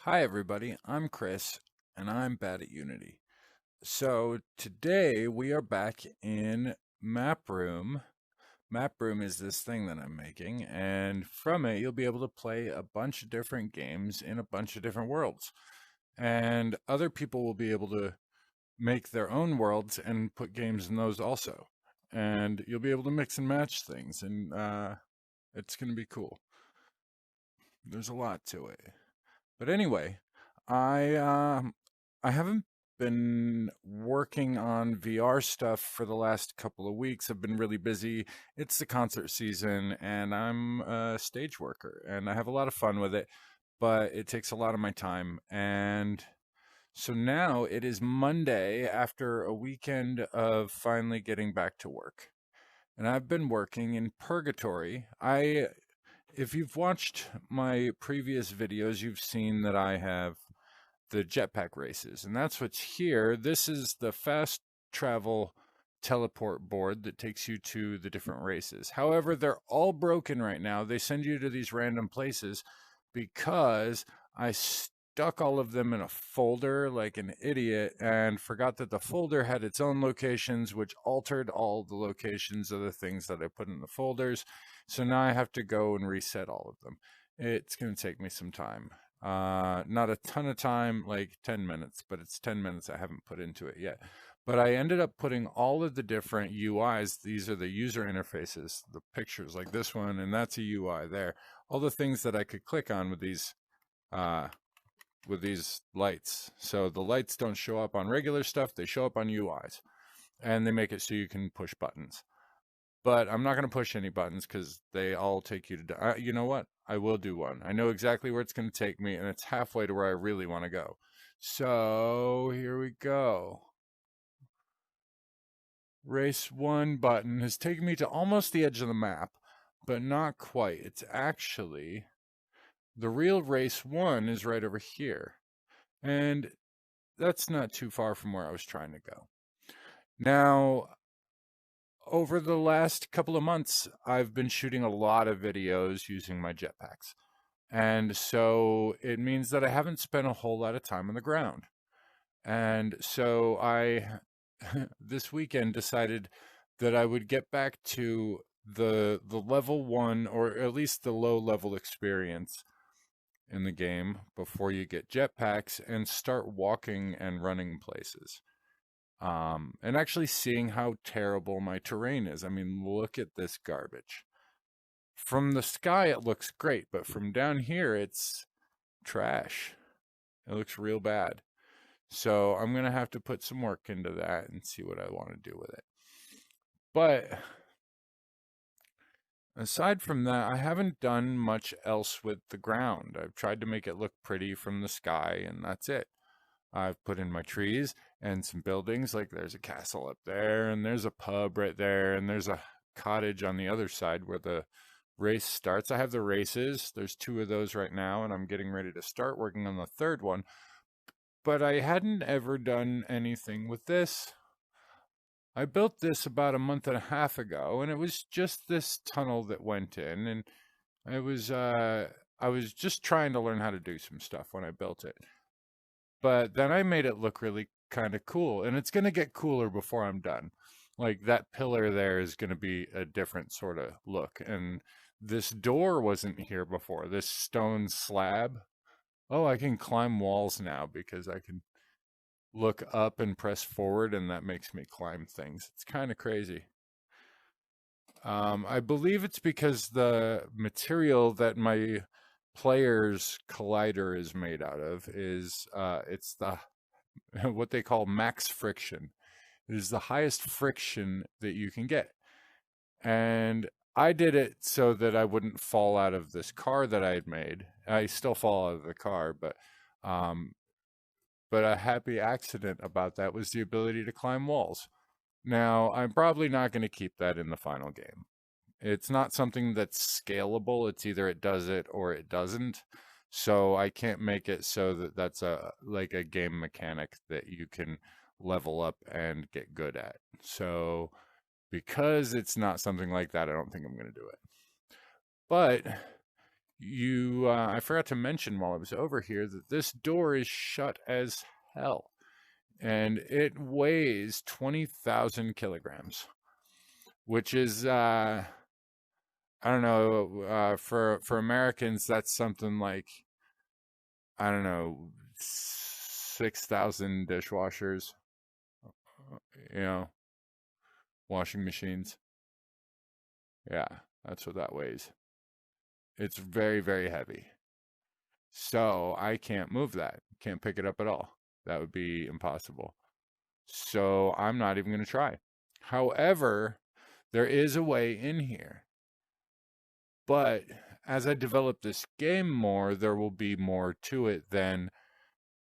Hi everybody, I'm Chris and I'm bad at Unity. So today we are back in MapRoom. MapRoom is this thing that I'm making, and from it you'll be able to play a bunch of different games in a bunch of different worlds. And other people will be able to make their own worlds and put games in those also. And you'll be able to mix and match things, and it's going to be cool. There's a lot to it. But anyway, I haven't been working on VR stuff for the last couple of weeks. I've been really busy. It's the concert season and I'm a stage worker and I have a lot of fun with it, but it takes a lot of my time. And so now it is Monday after a weekend of finally getting back to work. And I've been working in purgatory. If you've watched my previous videos, you've seen that I have the jetpack races, and that's what's here. This is the fast travel teleport board that takes you to the different races. However, they're all broken right now. They send you to these random places because I stuck all of them in a folder like an idiot and forgot that the folder had its own locations, which altered all the locations of the things that I put in the folders. So now I have to go and reset all of them. It's going to take me some time. Not a ton of time, like 10 minutes, but it's 10 minutes I haven't put into it yet. But I ended up putting all of the different UIs. These are the user interfaces, the pictures like this one, and that's a UI there. All the things that I could click on with these lights. So the lights don't show up on regular stuff, they show up on UIs. And they make it so you can push buttons. But I'm not going to push any buttons because they all take you to... you know what? I will do one. I know exactly where it's going to take me, and it's halfway to where I really want to go. So here we go. Race 1 button has taken me to almost the edge of the map, but not quite. It's actually... the real race 1 is right over here. And that's not too far from where I was trying to go. Now, over the last couple of months, I've been shooting a lot of videos using my jetpacks. And so it means that I haven't spent a whole lot of time on the ground. And so I, this weekend, decided that I would get back to the level 1, or at least the low level experience in the game before you get jetpacks, and start walking and running places. And actually seeing how terrible my terrain is. I mean, look at this garbage. From the sky, it looks great, but from down here, it's trash. It looks real bad. So I'm going to have to put some work into that and see what I want to do with it. But aside from that, I haven't done much else with the ground. I've tried to make it look pretty from the sky, and that's it. I've put in my trees and some buildings, like there's a castle up there, and there's a pub right there, and there's a cottage on the other side where the race starts. I have the races. There's 2 of those right now, and I'm getting ready to start working on the 3rd one. But I hadn't ever done anything with this. I built this about a month and a half ago, and it was just this tunnel that went in, and I was just trying to learn how to do some stuff when I built it. But then I made it look really kind of cool, and it's going to get cooler before I'm done. Like that pillar there is going to be a different sort of look, and this door wasn't here before, this stone slab. Oh, I can climb walls now because I can look up and press forward, and that makes me climb things. It's kind of crazy. I believe it's because the material that my player's collider is made out of is it's the what they call max friction. It is the highest friction that you can get. And I did it so that I wouldn't fall out of this car that I had made. I still fall out of the car, um, but a happy accident about that was the ability to climb walls. Now, I'm probably not going to keep that in the final game. It's not something that's scalable. It's either it does it or it doesn't. So I can't make it so that that's like a game mechanic that you can level up and get good at. So because it's not something like that, I don't think I'm going to do it. But I forgot to mention while I was over here that this door is shut as hell, and it weighs 20,000 kilograms, which is I don't know, for Americans that's something like, I don't know, 6,000 dishwashers, you know, washing machines. Yeah, that's what that weighs. It's very, very heavy. So I can't move that. Can't pick it up at all. That would be impossible. So I'm not even going to try. However, there is a way in here. But as I develop this game more, there will be more to it than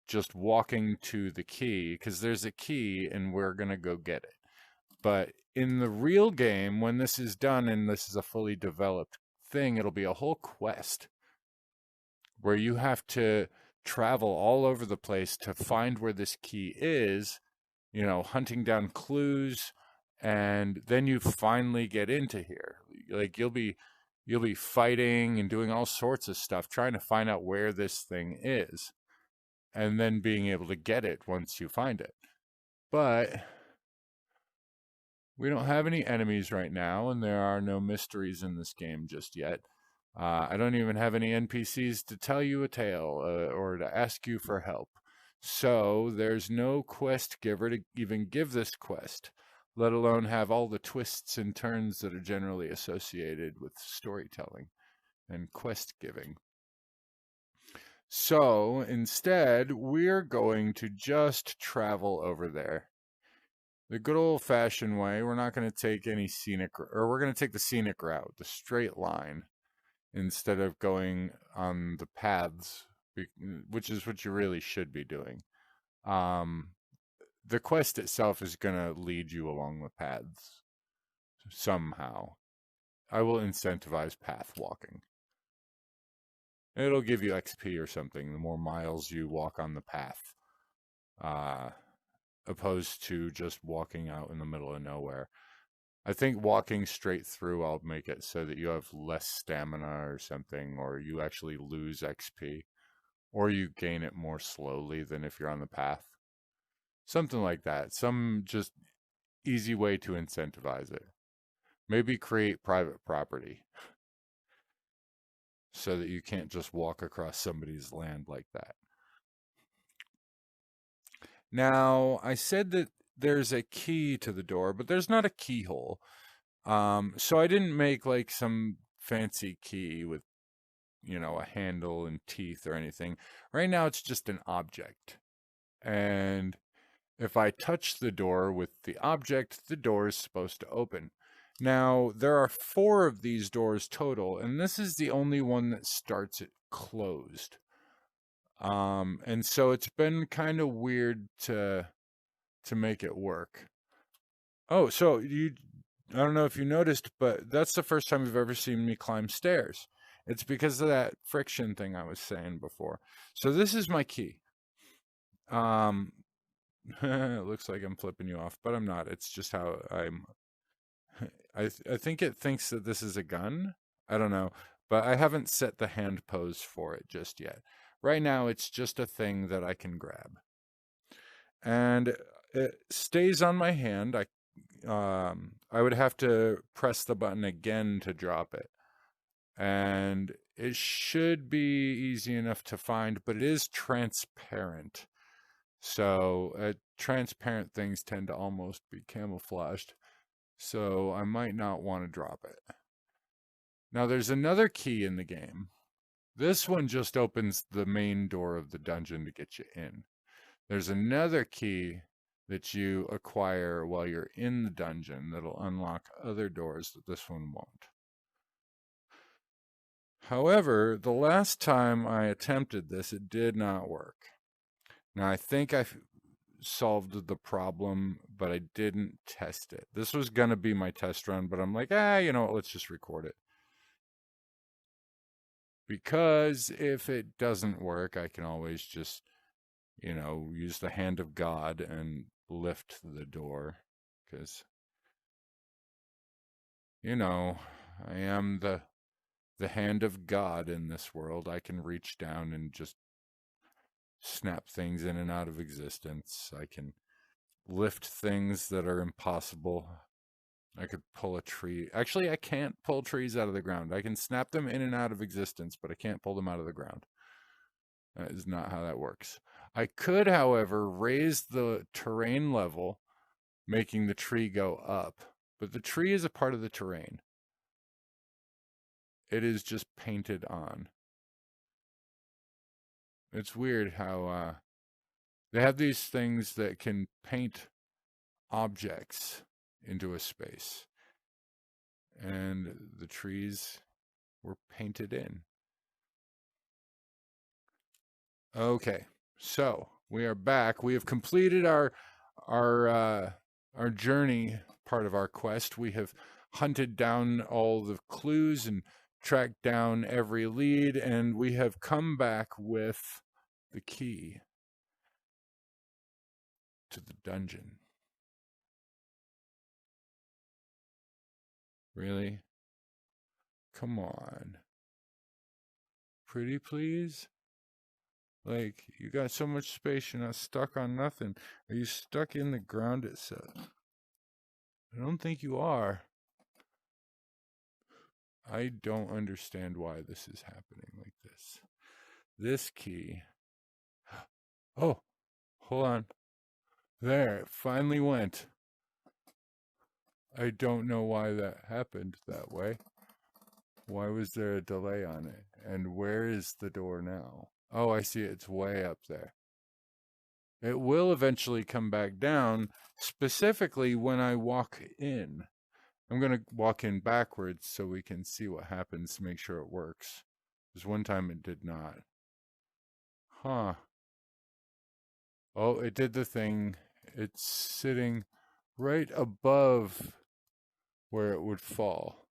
just walking to the key, because there's a key and we're going to go get it. But in the real game, when this is done and this is a fully developed thing, it'll be a whole quest where you have to travel all over the place to find where this key is, hunting down clues, and then you finally get into here. Like you'll be fighting and doing all sorts of stuff trying to find out where this thing is, and then being able to get it once you find it. But we don't have any enemies right now, and there are no mysteries in this game just yet. I don't even have any NPCs to tell you a tale or to ask you for help. So there's no quest giver to even give this quest, let alone have all the twists and turns that are generally associated with storytelling and quest giving. So instead, we're going to just travel over there. The good old-fashioned way. We're not going to take any scenic, or we're going to take the scenic route, the straight line, instead of going on the paths, which is what you really should be doing. The quest itself is going to lead you along the paths somehow. I will incentivize path walking. It'll give you XP or something the more miles you walk on the path, opposed to just walking out in the middle of nowhere. I think walking straight through, I'll make it so that you have less stamina or something, or you actually lose XP, or you gain it more slowly than if you're on the path. Something like that. Some just easy way to incentivize it. Maybe create private property so that you can't just walk across somebody's land like that. Now, I said that there's a key to the door, but there's not a keyhole. So I didn't make like some fancy key with, a handle and teeth or anything. Right now, it's just an object. And if I touch the door with the object, the door is supposed to open. Now, there are 4 of these doors total, and this is the only one that starts it closed. And so it's been kind of weird to make it work. Oh, so I don't know if you noticed, but that's the first time you've ever seen me climb stairs. It's because of that friction thing I was saying before. So this is my key. It looks like I'm flipping you off, but I'm not. It's just how I think it thinks that this is a gun. I don't know, but I haven't set the hand pose for it just yet. Right now, it's just a thing that I can grab. And it stays on my hand. I would have to press the button again to drop it. And it should be easy enough to find, but it is transparent. So transparent things tend to almost be camouflaged. So I might not want to drop it. Now there's another key in the game. This one just opens the main door of the dungeon to get you in. There's another key that you acquire while you're in the dungeon that'll unlock other doors that this one won't. However, the last time I attempted this, it did not work. Now I think I solved the problem, but I didn't test it. This was going to be my test run, but I'm like, let's just record it. Because if it doesn't work, I can always just, use the hand of God and lift the door. Because, I am the hand of God in this world. I can reach down and just snap things in and out of existence. I can lift things that are impossible. I could pull a tree. Actually, I can't pull trees out of the ground. I can snap them in and out of existence, but I can't pull them out of the ground. That is not how that works. I could, however, raise the terrain level, making the tree go up. But the tree is a part of the terrain. It is just painted on. It's weird how they have these things that can paint objects into a space. And the trees were painted in. Okay, so we are back. We have completed our journey part of our quest. We have hunted down all the clues and tracked down every lead, and we have come back with the key to the dungeon. Really? Come on. Pretty please? Like, you got so much space, you're not stuck on nothing. Are you stuck in the ground itself? I don't think you are. I don't understand why this is happening like this. This key. Oh, hold on. There, it finally went. I don't know why that happened that way. Why was there a delay on it? And where is the door now? Oh, I see it. It's way up there. It will eventually come back down, specifically when I walk in. I'm going to walk in backwards so we can see what happens to make sure it works. Because one time it did not. Huh. Oh, it did the thing. It's sitting right above where it would fall.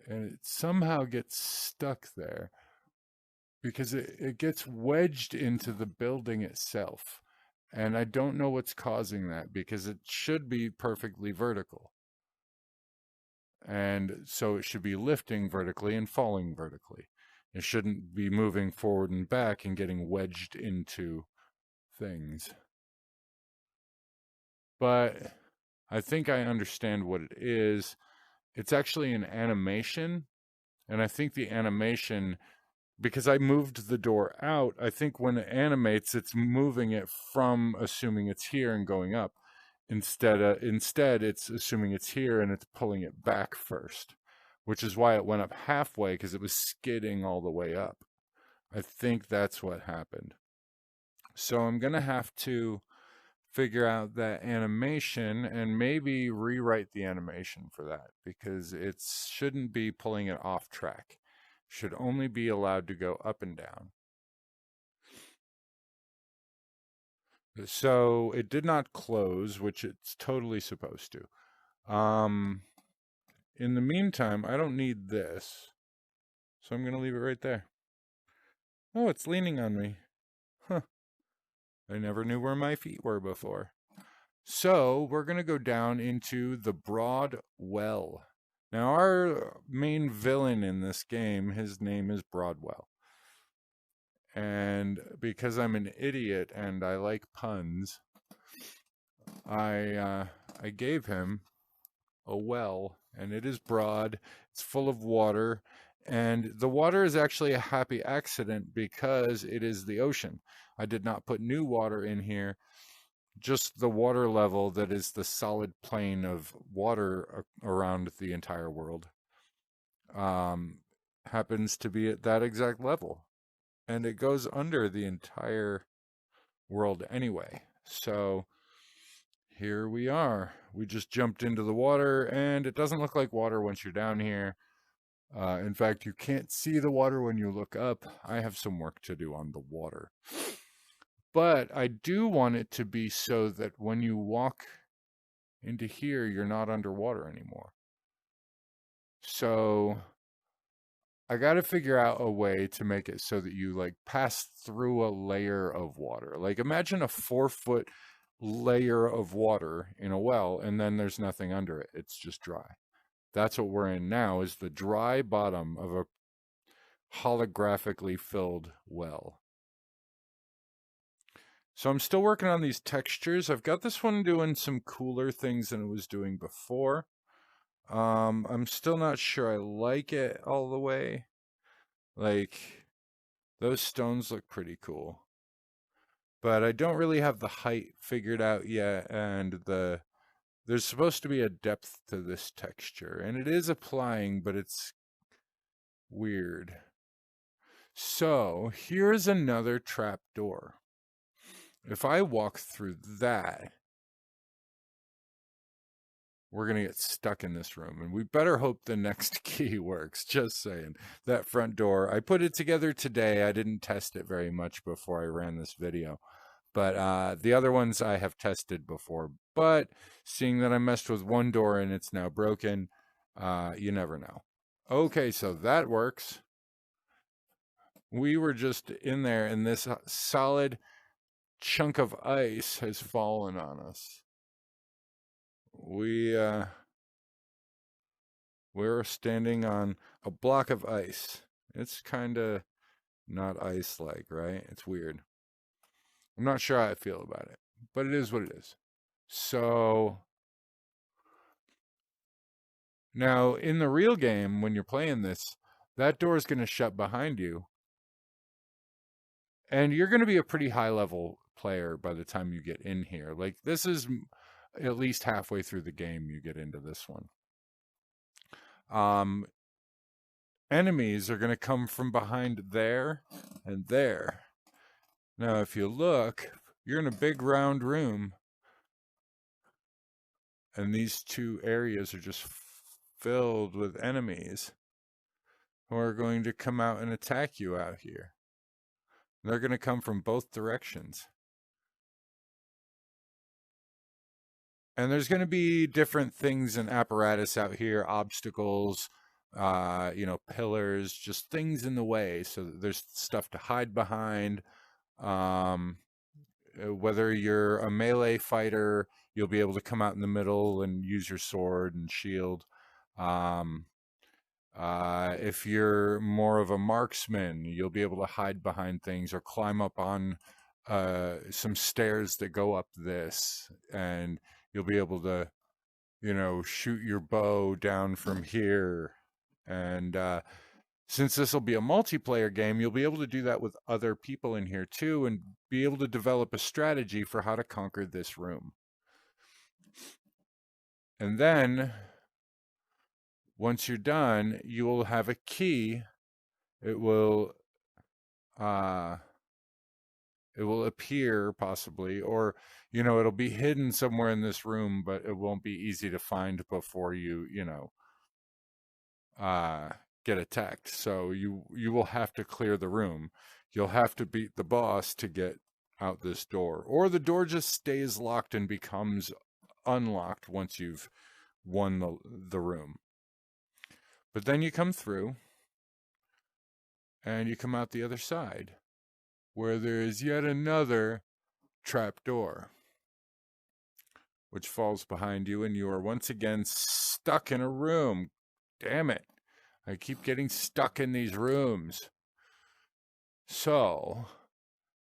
And it somehow gets stuck there because it gets wedged into the building itself. And I don't know what's causing that because it should be perfectly vertical. And so it should be lifting vertically and falling vertically. It shouldn't be moving forward and back and getting wedged into things. But I think I understand what it is. It's actually an animation. And I think the animation, because I moved the door out, I think when it animates, it's moving it from assuming it's here and going up. Instead, it's assuming it's here and it's pulling it back first, which is why it went up halfway, because it was skidding all the way up. I think that's what happened. So I'm going to have to figure out that animation and maybe rewrite the animation for that, because it shouldn't be pulling it off track. It should only be allowed to go up and down. So it did not close, which it's totally supposed to. In the meantime, I don't need this, so I'm going to leave it right there. Oh, it's leaning on me. Huh. I never knew where my feet were before. So we're going to go down into the Broad Well. Now, our main villain in this game, his name is Broadwell. And because I'm an idiot and I like puns, I gave him a well, and it is broad, it's full of water, and the water is actually a happy accident because it is the ocean. I did not put new water in here, just the water level that is the solid plane of water around the entire world happens to be at that exact level, and it goes under the entire world anyway. So here we are. We just jumped into the water, and it doesn't look like water once you're down here. In fact, you can't see the water when you look up. I have some work to do on the water. But I do want it to be so that when you walk into here, you're not underwater anymore. So I got to figure out a way to make it so that you like pass through a layer of water. Like imagine a 4-foot layer of water in a well, and then there's nothing under it. It's just dry. That's what we're in now, is the dry bottom of a holographically filled well. So I'm still working on these textures. I've got this one doing some cooler things than it was doing before. I'm still not sure I like it all the way. Like, those stones look pretty cool. But I don't really have the height figured out yet, and there's supposed to be a depth to this texture, and it is applying, but it's weird. So, here's another trap door. If I walk through that, we're going to get stuck in this room, and we better hope the next key works. Just saying. That front door, I put it together today. I didn't test it very much before I ran this video, but the other ones I have tested before. But seeing that I messed with one door and it's now broken, you never know. Okay, so that works. We were just in there, and this solid chunk of ice has fallen on us. We're standing on a block of ice. It's kind of not ice-like, right? It's weird. I'm not sure how I feel about it, but it is what it is. So now in the real game, when you're playing this, that door is going to shut behind you, and you're going to be a pretty high-level player by the time you get in here. Like, this is at least halfway through the game you get into this one. Enemies are going to come from behind there and there. Now, if you look, you're in a big round room, and these two areas are just filled with enemies who are going to come out and attack you out here. They're going to come from both directions. And there's going to be different things and apparatus out here, obstacles, pillars, just things in the way. So there's stuff to hide behind. Whether you're a melee fighter, you'll be able to come out in the middle and use your sword and shield. If you're more of a marksman, you'll be able to hide behind things or climb up on some stairs that go up this, and you'll be able to, shoot your bow down from here. And since this will be a multiplayer game, you'll be able to do that with other people in here too, and be able to develop a strategy for how to conquer this room. And then, once you're done, you will have a key. It will appear possibly, or it'll be hidden somewhere in this room, but it won't be easy to find before you get attacked. So you will have to clear the room. You'll have to beat the boss to get out this door, or the door just stays locked and becomes unlocked once you've won the room. But then you come through, and you come out the other side, where there is yet another trap door, which falls behind you, and you are once again stuck in a room. Damn it. I keep getting stuck in these rooms. So,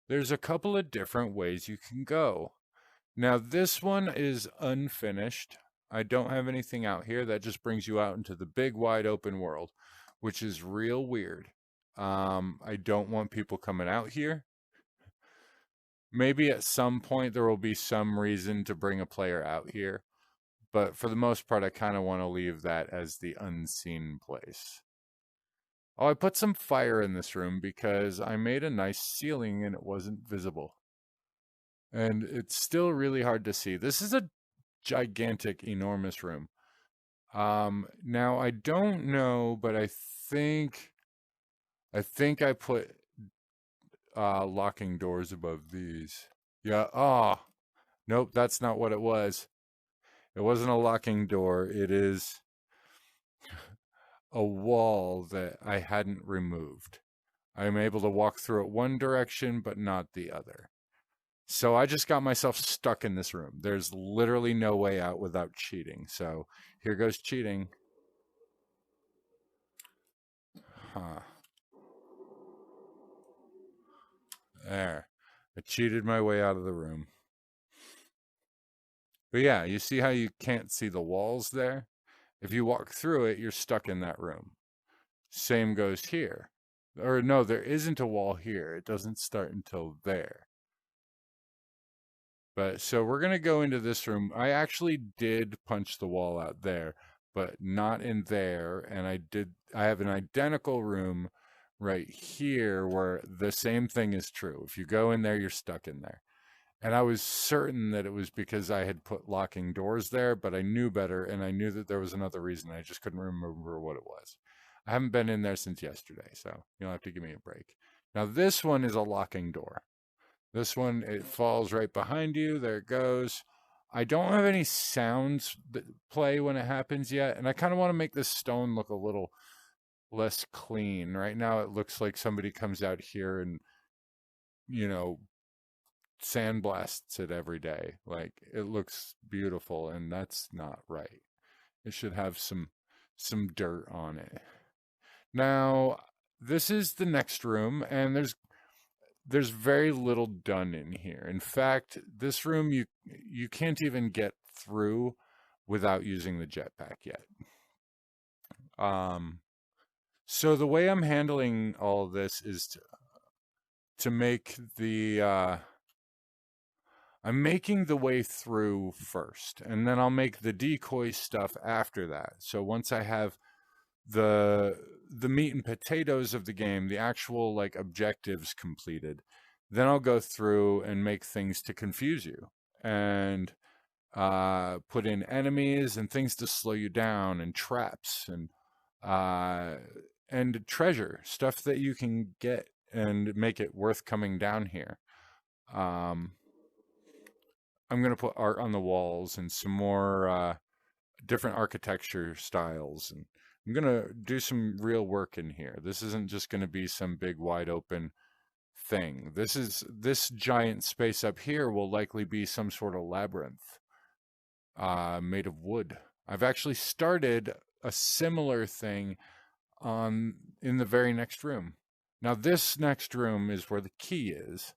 there's a couple of different ways you can go. Now, this one is unfinished. I don't have anything out here. That just brings you out into the big, wide open world, which is real weird. I don't want people coming out here. Maybe at some point there will be some reason to bring a player out here, but for the most part, I kind of want to leave that as the unseen place. Oh, I put some fire in this room because I made a nice ceiling and it wasn't visible. And it's still really hard to see. This is a gigantic, enormous room. Now, I don't know, but I think I put locking doors above these. Yeah. Oh, nope. That's not what it was. It wasn't a locking door. It is a wall that I hadn't removed. I'm able to walk through it one direction, but not the other. So I just got myself stuck in this room. There's literally no way out without cheating. So here goes cheating. Huh. There. I cheated my way out of the room. But yeah, you see how you can't see the walls there? If you walk through it, you're stuck in that room. Same goes here. Or no, there isn't a wall here. It doesn't start until there. But so we're going to go into this room. I actually did punch the wall out there, but not in there. And I have an identical room right here where the same thing is true. If you go in there, you're stuck in there. And I was certain that it was because I had put locking doors there, but I knew better, and I knew that there was another reason. I just couldn't remember what it was. I haven't been in there since yesterday, so you'll have to give me a break. Now, this one is a locking door. This one, it falls right behind you. There it goes. I don't have any sounds that play when it happens yet, and I kind of want to make this stone look a little less clean. Right now, it looks like somebody comes out here and, you know, sandblasts it every day. Like, it looks beautiful, and that's not right. It should have some dirt on it. Now, this is the next room, and there's very little done in here. In fact, this room you can't even get through without using the jetpack yet. So the way I'm handling all of this is to make the I'm making the way through first, and then I'll make the decoy stuff after that. So once I have the meat and potatoes of the game, the actual like objectives completed, then I'll go through and make things to confuse you and put in enemies and things to slow you down and traps and treasure stuff that you can get and make it worth coming down here. I'm going to put art on the walls and some more different architecture styles. And I'm going to do some real work in here. This isn't just going to be some big wide open thing. This giant space up here will likely be some sort of labyrinth made of wood. I've actually started a similar thing in the very next room. Now this next room is where the key is.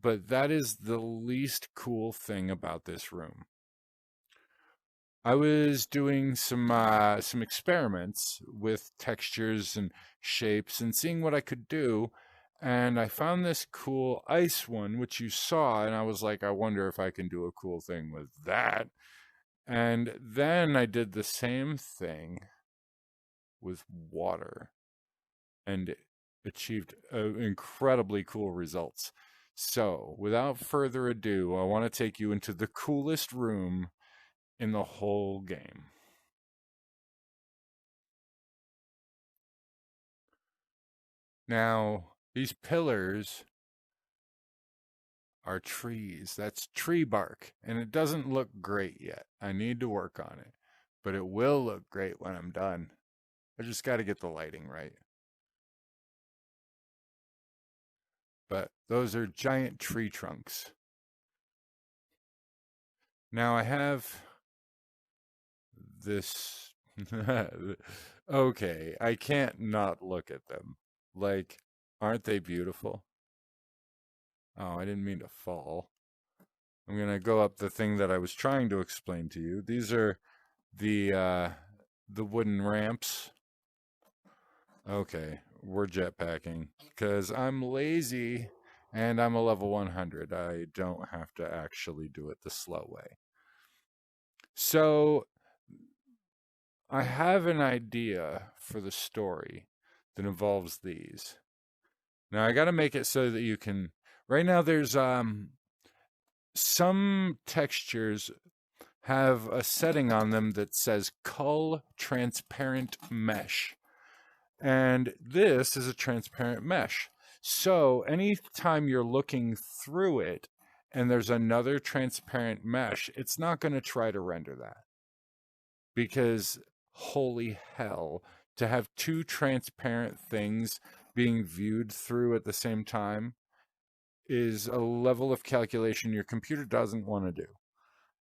But that is the least cool thing about this room. I was doing some experiments with textures and shapes and seeing what I could do, and I found this cool ice one, which you saw, and I was like, I wonder if I can do a cool thing with that. And then I did the same thing with water and achieved incredibly cool results. So, without further ado, I want to take you into the coolest room in the whole game. Now, these pillars are trees. That's tree bark, and it doesn't look great yet. I need to work on it, but it will look great when I'm done. I just got to get the lighting right. But those are giant tree trunks. Now I have this. Okay, I can't not look at them. Like, aren't they beautiful? Oh, I didn't mean to fall. I'm gonna go up the thing that I was trying to explain to you. These are the wooden ramps. Okay, we're jetpacking because I'm lazy and I'm a level 100. I don't have to actually do it the slow way. So I have an idea for the story that involves these. Now I got to make it so that you can. Right now, there's some textures have a setting on them that says cull transparent mesh, and this is a transparent mesh. So anytime you're looking through it and there's another transparent mesh, it's not going to try to render that. Because holy hell, to have two transparent things being viewed through at the same time is a level of calculation your computer doesn't want to do.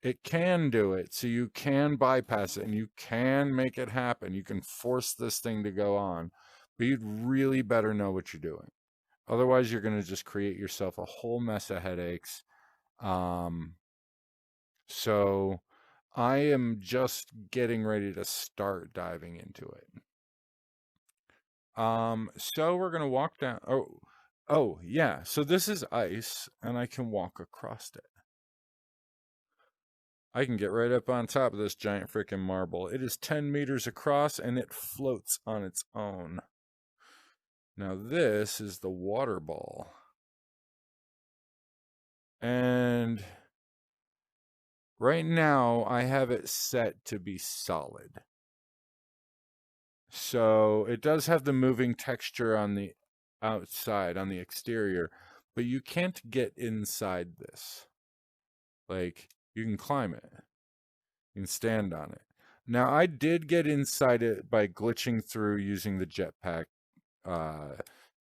It can do it, so you can bypass it and you can make it happen. You can force this thing to go on. But you'd really better know what you're doing. Otherwise, you're going to just create yourself a whole mess of headaches. So I am just getting ready to start diving into it. So we're going to walk down. Oh, yeah. So this is ice, and I can walk across it. I can get right up on top of this giant freaking marble. It is 10 meters across, and it floats on its own. Now this is the water ball. And right now I have it set to be solid. So it does have the moving texture on the outside, on the exterior, but you can't get inside this. Like, you can climb it. You can stand on it. Now, I did get inside it by glitching through using the jetpack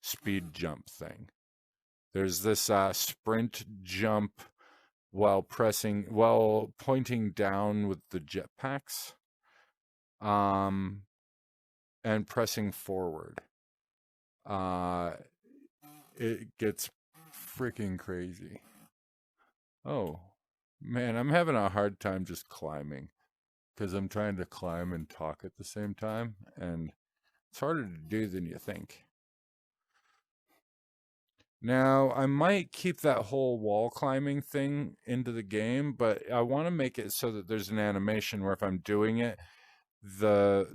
speed jump thing. There's this sprint jump while pointing down with the jetpacks, and pressing forward. It gets freaking crazy. Oh, man, I'm having a hard time just climbing because I'm trying to climb and talk at the same time, and it's harder to do than you think. Now, I might keep that whole wall climbing thing into the game, but I want to make it so that there's an animation where if I'm doing it, the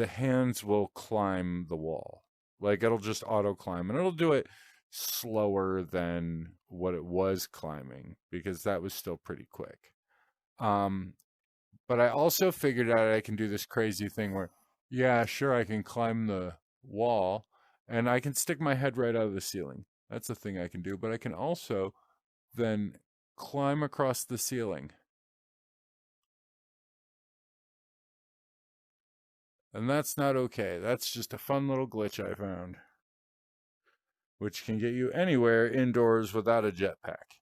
hands will climb the wall. Like, it'll just auto climb, and it'll do it slower than what it was climbing because that was still pretty quick. But I also figured out I can do this crazy thing where, yeah, sure, I can climb the wall and I can stick my head right out of the ceiling. That's the thing I can do. But I can also then climb across the ceiling. And that's not okay. That's just a fun little glitch I found, which can get you anywhere indoors without a jetpack.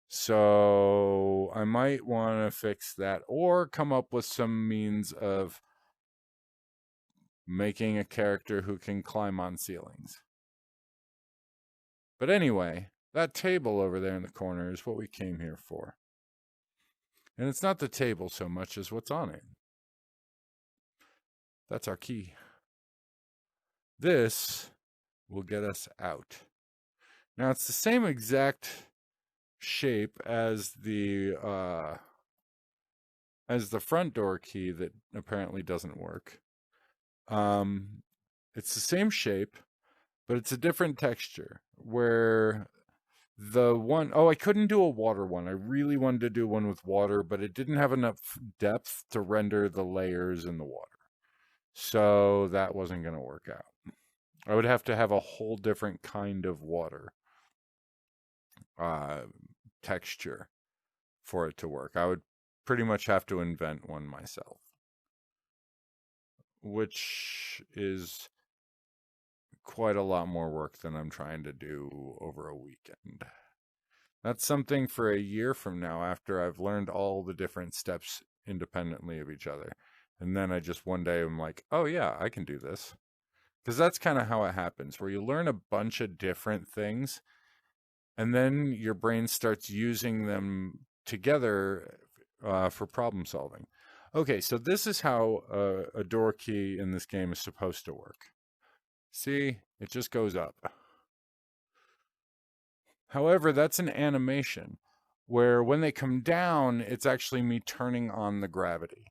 So I might want to fix that or come up with some means of making a character who can climb on ceilings. But anyway, that table over there in the corner is what we came here for. And it's not the table so much as what's on it. That's our key. This will get us out. Now it's the same exact shape as the front door key that apparently doesn't work. It's the same shape, but it's a different texture. Where the one, I couldn't do a water one. I really wanted to do one with water, but it didn't have enough depth to render the layers in the water. So that wasn't going to work out. I would have to have a whole different kind of water texture for it to work. I would pretty much have to invent one myself, which is quite a lot more work than I'm trying to do over a weekend. That's something for a year from now after I've learned all the different steps independently of each other. And then I just one day I'm like, oh yeah, I can do this. Because that's kind of how it happens, where you learn a bunch of different things and then your brain starts using them together for problem solving. Okay, so this is how a door key in this game is supposed to work. See, it just goes up. However, that's an animation where when they come down, it's actually me turning on the gravity.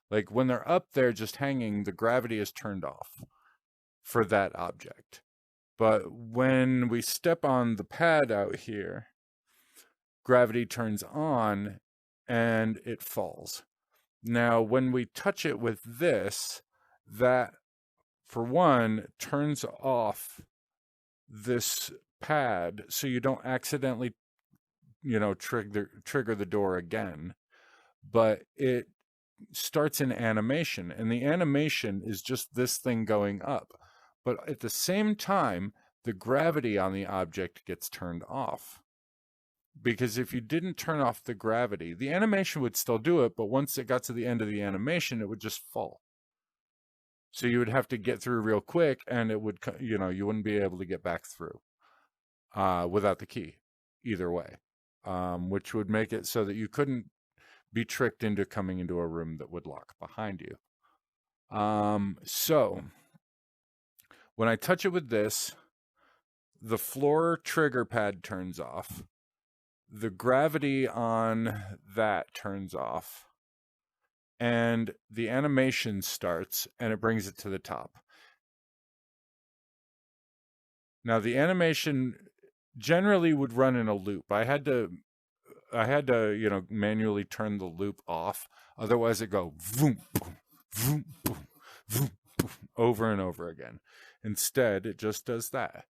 Like when they're up there just hanging, the gravity is turned off for that object. But when we step on the pad out here, gravity turns on and it falls. Now, when we touch it with this, that, for one, turns off this pad so you don't accidentally, trigger the door again. But it starts an animation, and the animation is just this thing going up. But at the same time, the gravity on the object gets turned off. Because if you didn't turn off the gravity, the animation would still do it, but once it got to the end of the animation, it would just fall. So you would have to get through real quick, and it would, you wouldn't be able to get back through without the key either way, which would make it so that you couldn't be tricked into coming into a room that would lock behind you. So when I touch it with this, the floor trigger pad turns off. The gravity on that turns off. And the animation starts, and it brings it to the top. Now, the animation generally would run in a loop. I had to, manually turn the loop off. Otherwise, it go vroom, boom, vroom, boom, vroom, boom, over and over again. Instead, it just does that.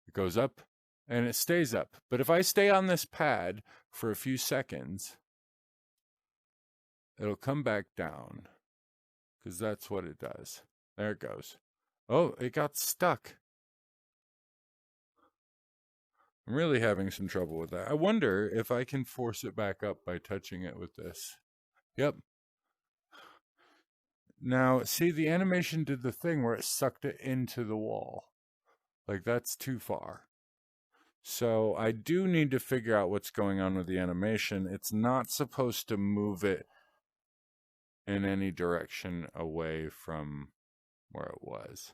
It goes up and it stays up. But if I stay on this pad for a few seconds, it'll come back down, because that's what it does. There it goes. Oh, it got stuck. I'm really having some trouble with that. I wonder if I can force it back up by touching it with this. Yep. Now, see, the animation did the thing where it sucked it into the wall. Like, that's too far. So I do need to figure out what's going on with the animation. It's not supposed to move it in any direction away from where it was.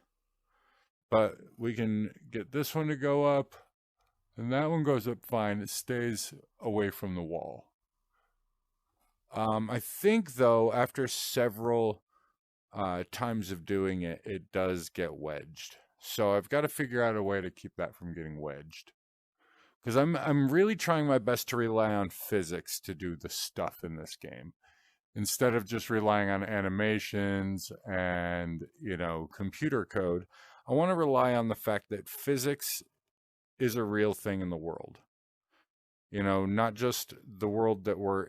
But we can get this one to go up, and that one goes up fine. It stays away from the wall. I think, though, after several times of doing it, it does get wedged. So I've got to figure out a way to keep that from getting wedged. Because I'm really trying my best to rely on physics to do the stuff in this game, instead of just relying on animations and, computer code. I want to rely on the fact that physics is a real thing in the world. Not just the world that we're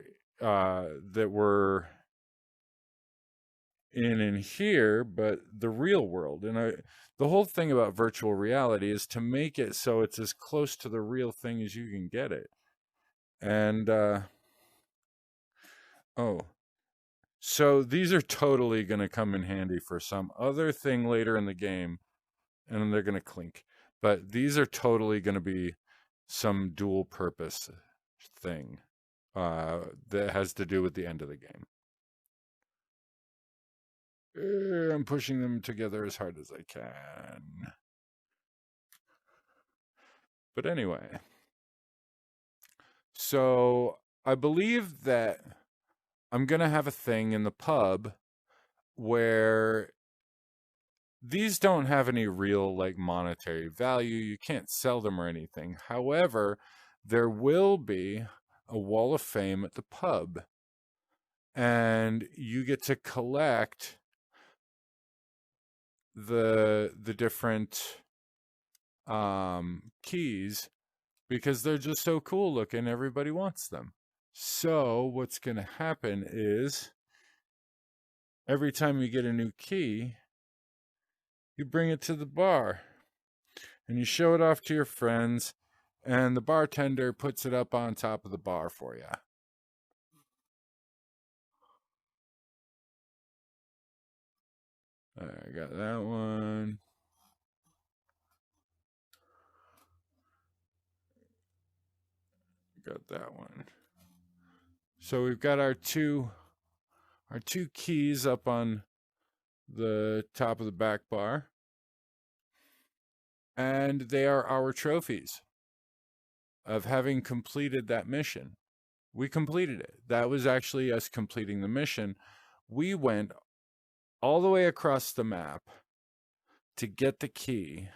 in here, but the real world. And the whole thing about virtual reality is to make it so it's as close to the real thing as you can get it. And so these are totally going to come in handy for some other thing later in the game, and they're going to clink. But these are totally going to be some dual purpose thing that has to do with the end of the game. I'm pushing them together as hard as I can. But anyway, so I believe that I'm going to have a thing in the pub where these don't have any real monetary value. You can't sell them or anything. However, there will be a wall of fame at the pub, and you get to collect the different keys, because they're just so cool looking. Everybody wants them. So what's going to happen is every time you get a new key, you bring it to the bar and you show it off to your friends, and the bartender puts it up on top of the bar for you. I got that one. Got that one. So we've got our two keys up on the top of the back bar, and they are our trophies of having completed that mission. We completed it. That was actually us completing the mission. We went all the way across the map to get the key.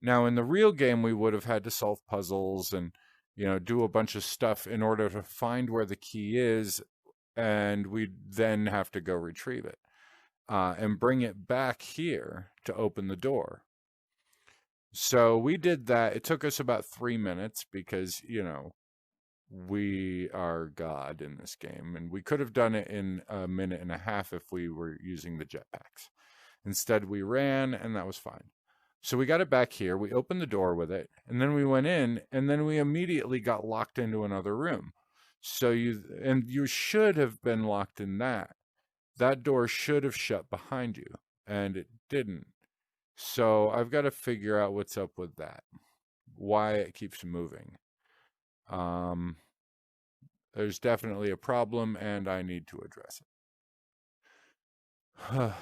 Now, in the real game, we would have had to solve puzzles and, do a bunch of stuff in order to find where the key is, and we'd then have to go retrieve it and bring it back here to open the door. So we did that. It took us about 3 minutes because, we are God in this game, and we could have done it in a minute and a half if we were using the jetpacks. Instead, we ran, and that was fine. So we got it back here. We opened the door with it, and then we went in, and then we immediately got locked into another room. So you should have been locked in that. that door should have shut behind you, and it didn't. So I've got to figure out what's up with that, why it keeps moving. Um, there's definitely a problem, and I need to address it.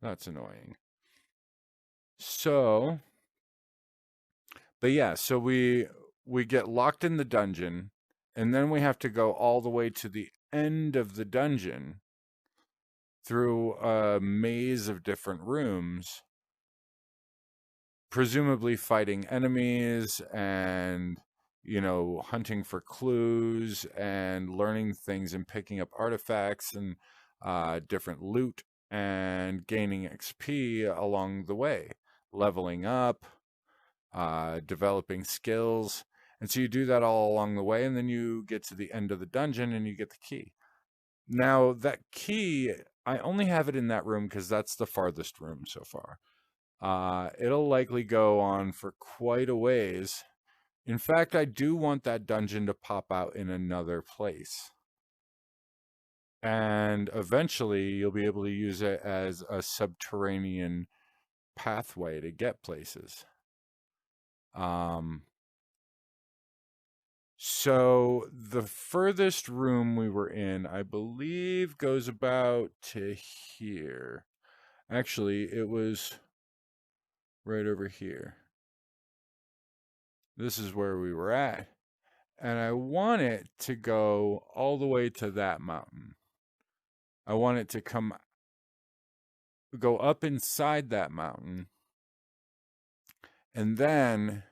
That's annoying. So, but yeah, so we get locked in the dungeon, and then we have to go all the way to the end of the dungeon through a maze of different rooms, presumably fighting enemies and, hunting for clues and learning things and picking up artifacts and different loot and gaining XP along the way, leveling up, developing skills. And so you do that all along the way, and then you get to the end of the dungeon and you get the key. Now, that key, I only have it in that room because that's the farthest room so far. It'll likely go on for quite a ways. In fact, I do want that dungeon to pop out in another place. And eventually, you'll be able to use it as a subterranean pathway to get places. So the furthest room we were in, I believe, goes about to here. Actually, it was right over here. This is where we were at. And I want it to go all the way to that mountain. I want it to go up inside that mountain. And then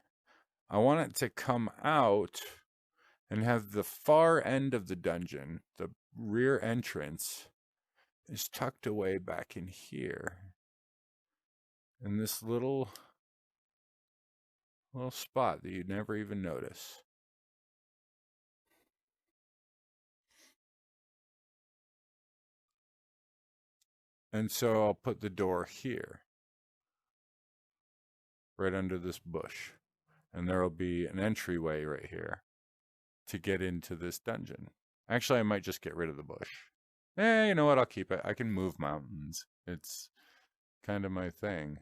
I want it to come out and have the far end of the dungeon, the rear entrance, is tucked away back in here. In this little spot that you'd never even notice. And so I'll put the door here, right under this bush. And there will be an entryway right here to get into this dungeon. Actually, I might just get rid of the bush. You know what? I'll keep it. I can move mountains. It's kind of my thing.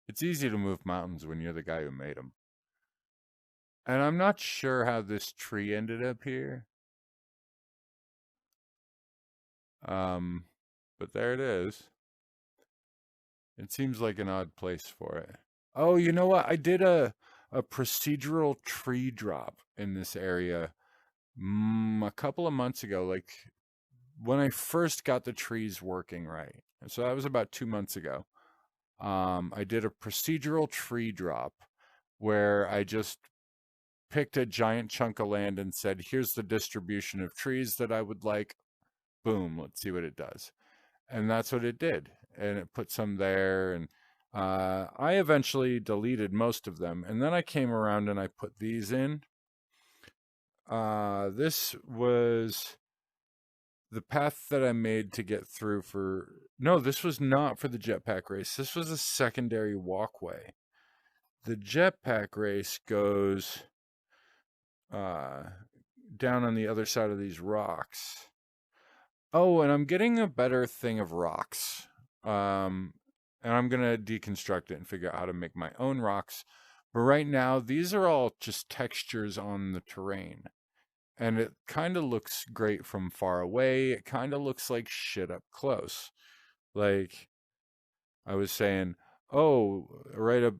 It's easy to move mountains when you're the guy who made them. And I'm not sure how this tree ended up here. But there it is. It seems like an odd place for it. Oh, you know what? I did a procedural tree drop in this area a couple of months ago, like when I first got the trees working right. So that was about 2 months ago. I did a procedural tree drop where I just picked a giant chunk of land and said, here's the distribution of trees that I would like. Boom, let's see what it does. And that's what it did. And it put some there. And I eventually deleted most of them. And then I came around and I put these in. This was the path that I made to get through for... No, this was not for the jetpack race. This was a secondary walkway. The jetpack race goes down on the other side of these rocks. Oh, and I'm getting a better thing of rocks. And I'm going to deconstruct it and figure out how to make my own rocks. But right now, these are all just textures on the terrain. And it kind of looks great from far away. It kind of looks like shit up close. Like I was saying, oh, right up,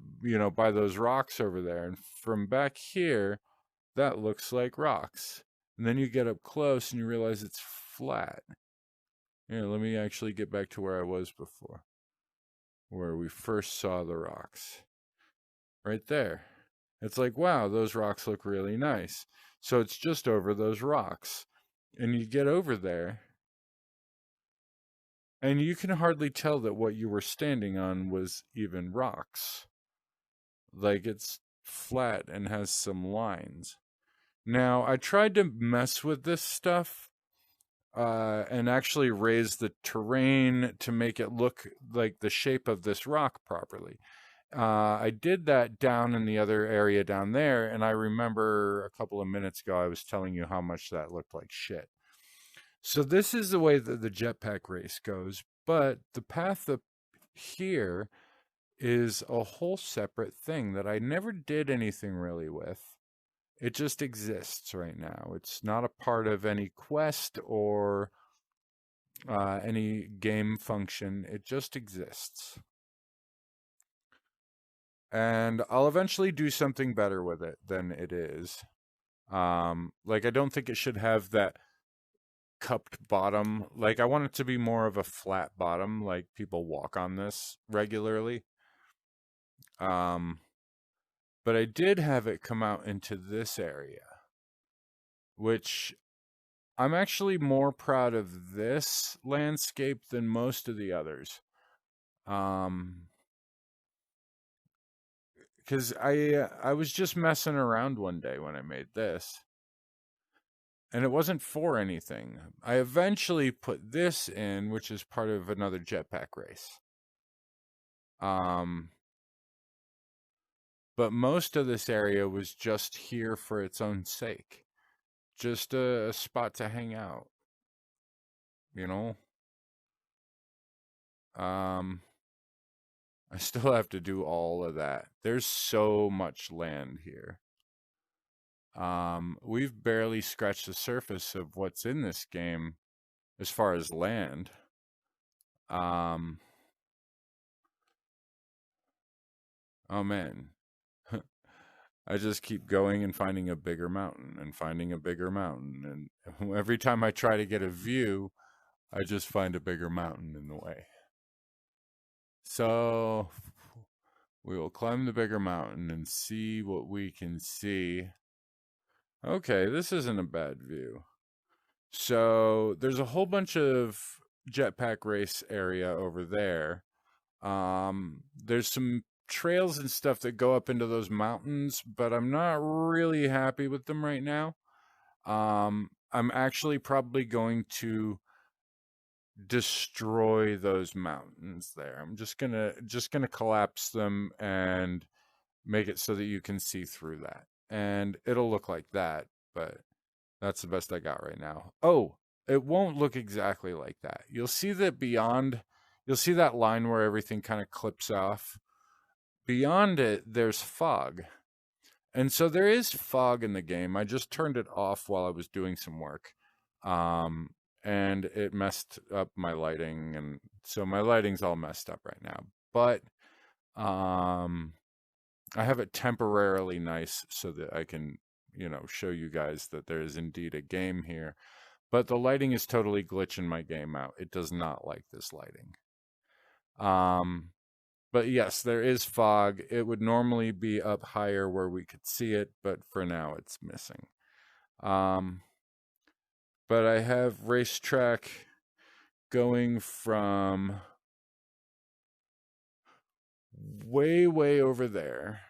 by those rocks over there. And from back here, that looks like rocks. And then you get up close and you realize it's flat. Here, let me actually get back to where I was before, where we first saw the rocks. Right there. It's like, wow, those rocks look really nice. So it's just over those rocks. And you get over there, and you can hardly tell that what you were standing on was even rocks. Like, it's flat and has some lines. Now, I tried to mess with this stuff and actually raise the terrain to make it look like the shape of this rock properly. I did that down in the other area down there, and I remember a couple of minutes ago I was telling you how much that looked like shit. So this is the way that the jetpack race goes, but the path up here is a whole separate thing that I never did anything really with. It just exists right now. It's not a part of any quest or any game function. It just exists. And I'll eventually do something better with it than it is. Like, I don't think it should have that cupped bottom. Like, I want it to be more of a flat bottom, like people walk on this regularly. Um, but I did have it come out into this area, which I'm actually more proud of this landscape than most of the others. Um, because I was just messing around one day when I made this, and it wasn't for anything. I eventually put this in, which is part of another jetpack race. Um, but most of this area was just here for its own sake, just a spot to hang out, you know. Um, I still have to do all of that. There's so much land here. We've barely scratched the surface of what's in this game as far as land. Um, oh man, I just keep going and finding a bigger mountain and finding a bigger mountain. And every time I try to get a view, I just find a bigger mountain in the way. So we will climb the bigger mountain and see what we can see. Okay, this isn't a bad view. So there's a whole bunch of jetpack race area over there. There's some trails and stuff that go up into those mountains, but I'm not really happy with them right now. I'm actually probably going to destroy those mountains there. I'm just gonna collapse them and make it so that you can see through that. And it'll look like that, but that's the best I got right now. Oh, it won't look exactly like that. You'll see that beyond, you'll see that line where everything kind of clips off. Beyond it, there's fog. And so there is fog in the game. I just turned it off while I was doing some work. Um, and it messed up my lighting. And so my lighting's all messed up right now. But I have it temporarily nice so that I can, show you guys that there is indeed a game here. But the lighting is totally glitching my game out. It does not like this lighting. But yes, there is fog. It would normally be up higher where we could see it, but for now it's missing. But I have racetrack going from way, way over there.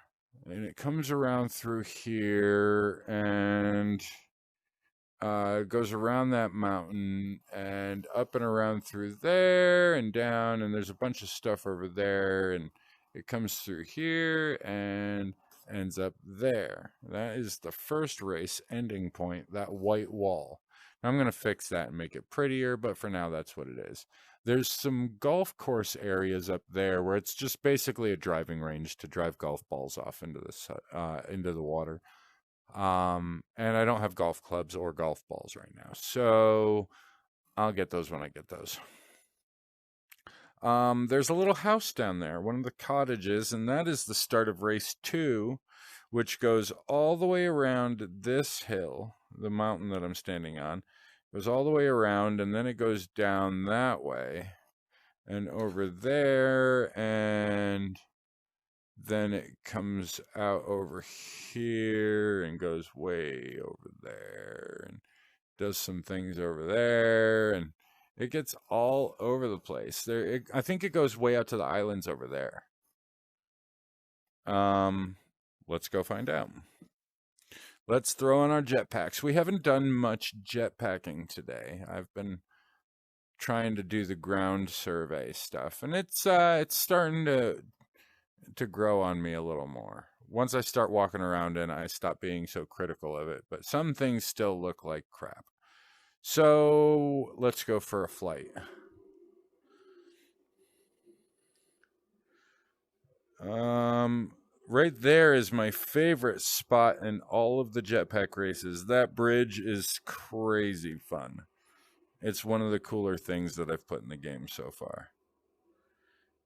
And it comes around through here and goes around that mountain and up and around through there and down. And there's a bunch of stuff over there. And it comes through here and ends up there. That is the first race ending point, that white wall. Now I'm going to fix that and make it prettier, but for now, that's what it is. There's some golf course areas up there where it's just basically a driving range to drive golf balls off into the water. And I don't have golf clubs or golf balls right now, so I'll get those when I get those. There's a little house down there, one of the cottages, and that is the start of race 2, which goes all the way around this hill, the mountain that I'm standing on. Goes all the way around, and then it goes down that way and over there, and then it comes out over here and goes way over there and does some things over there, and it gets all over the place. I think it goes way out to the islands over there. Let's go find out. Let's throw on our jetpacks. We haven't done much jetpacking today. I've been trying to do the ground survey stuff, and it's starting to grow on me a little more. Once I start walking around and I stop being so critical of it, but some things still look like crap. So let's go for a flight. Right there is my favorite spot in all of the jetpack races. That bridge is crazy fun. It's one of the cooler things that I've put in the game so far.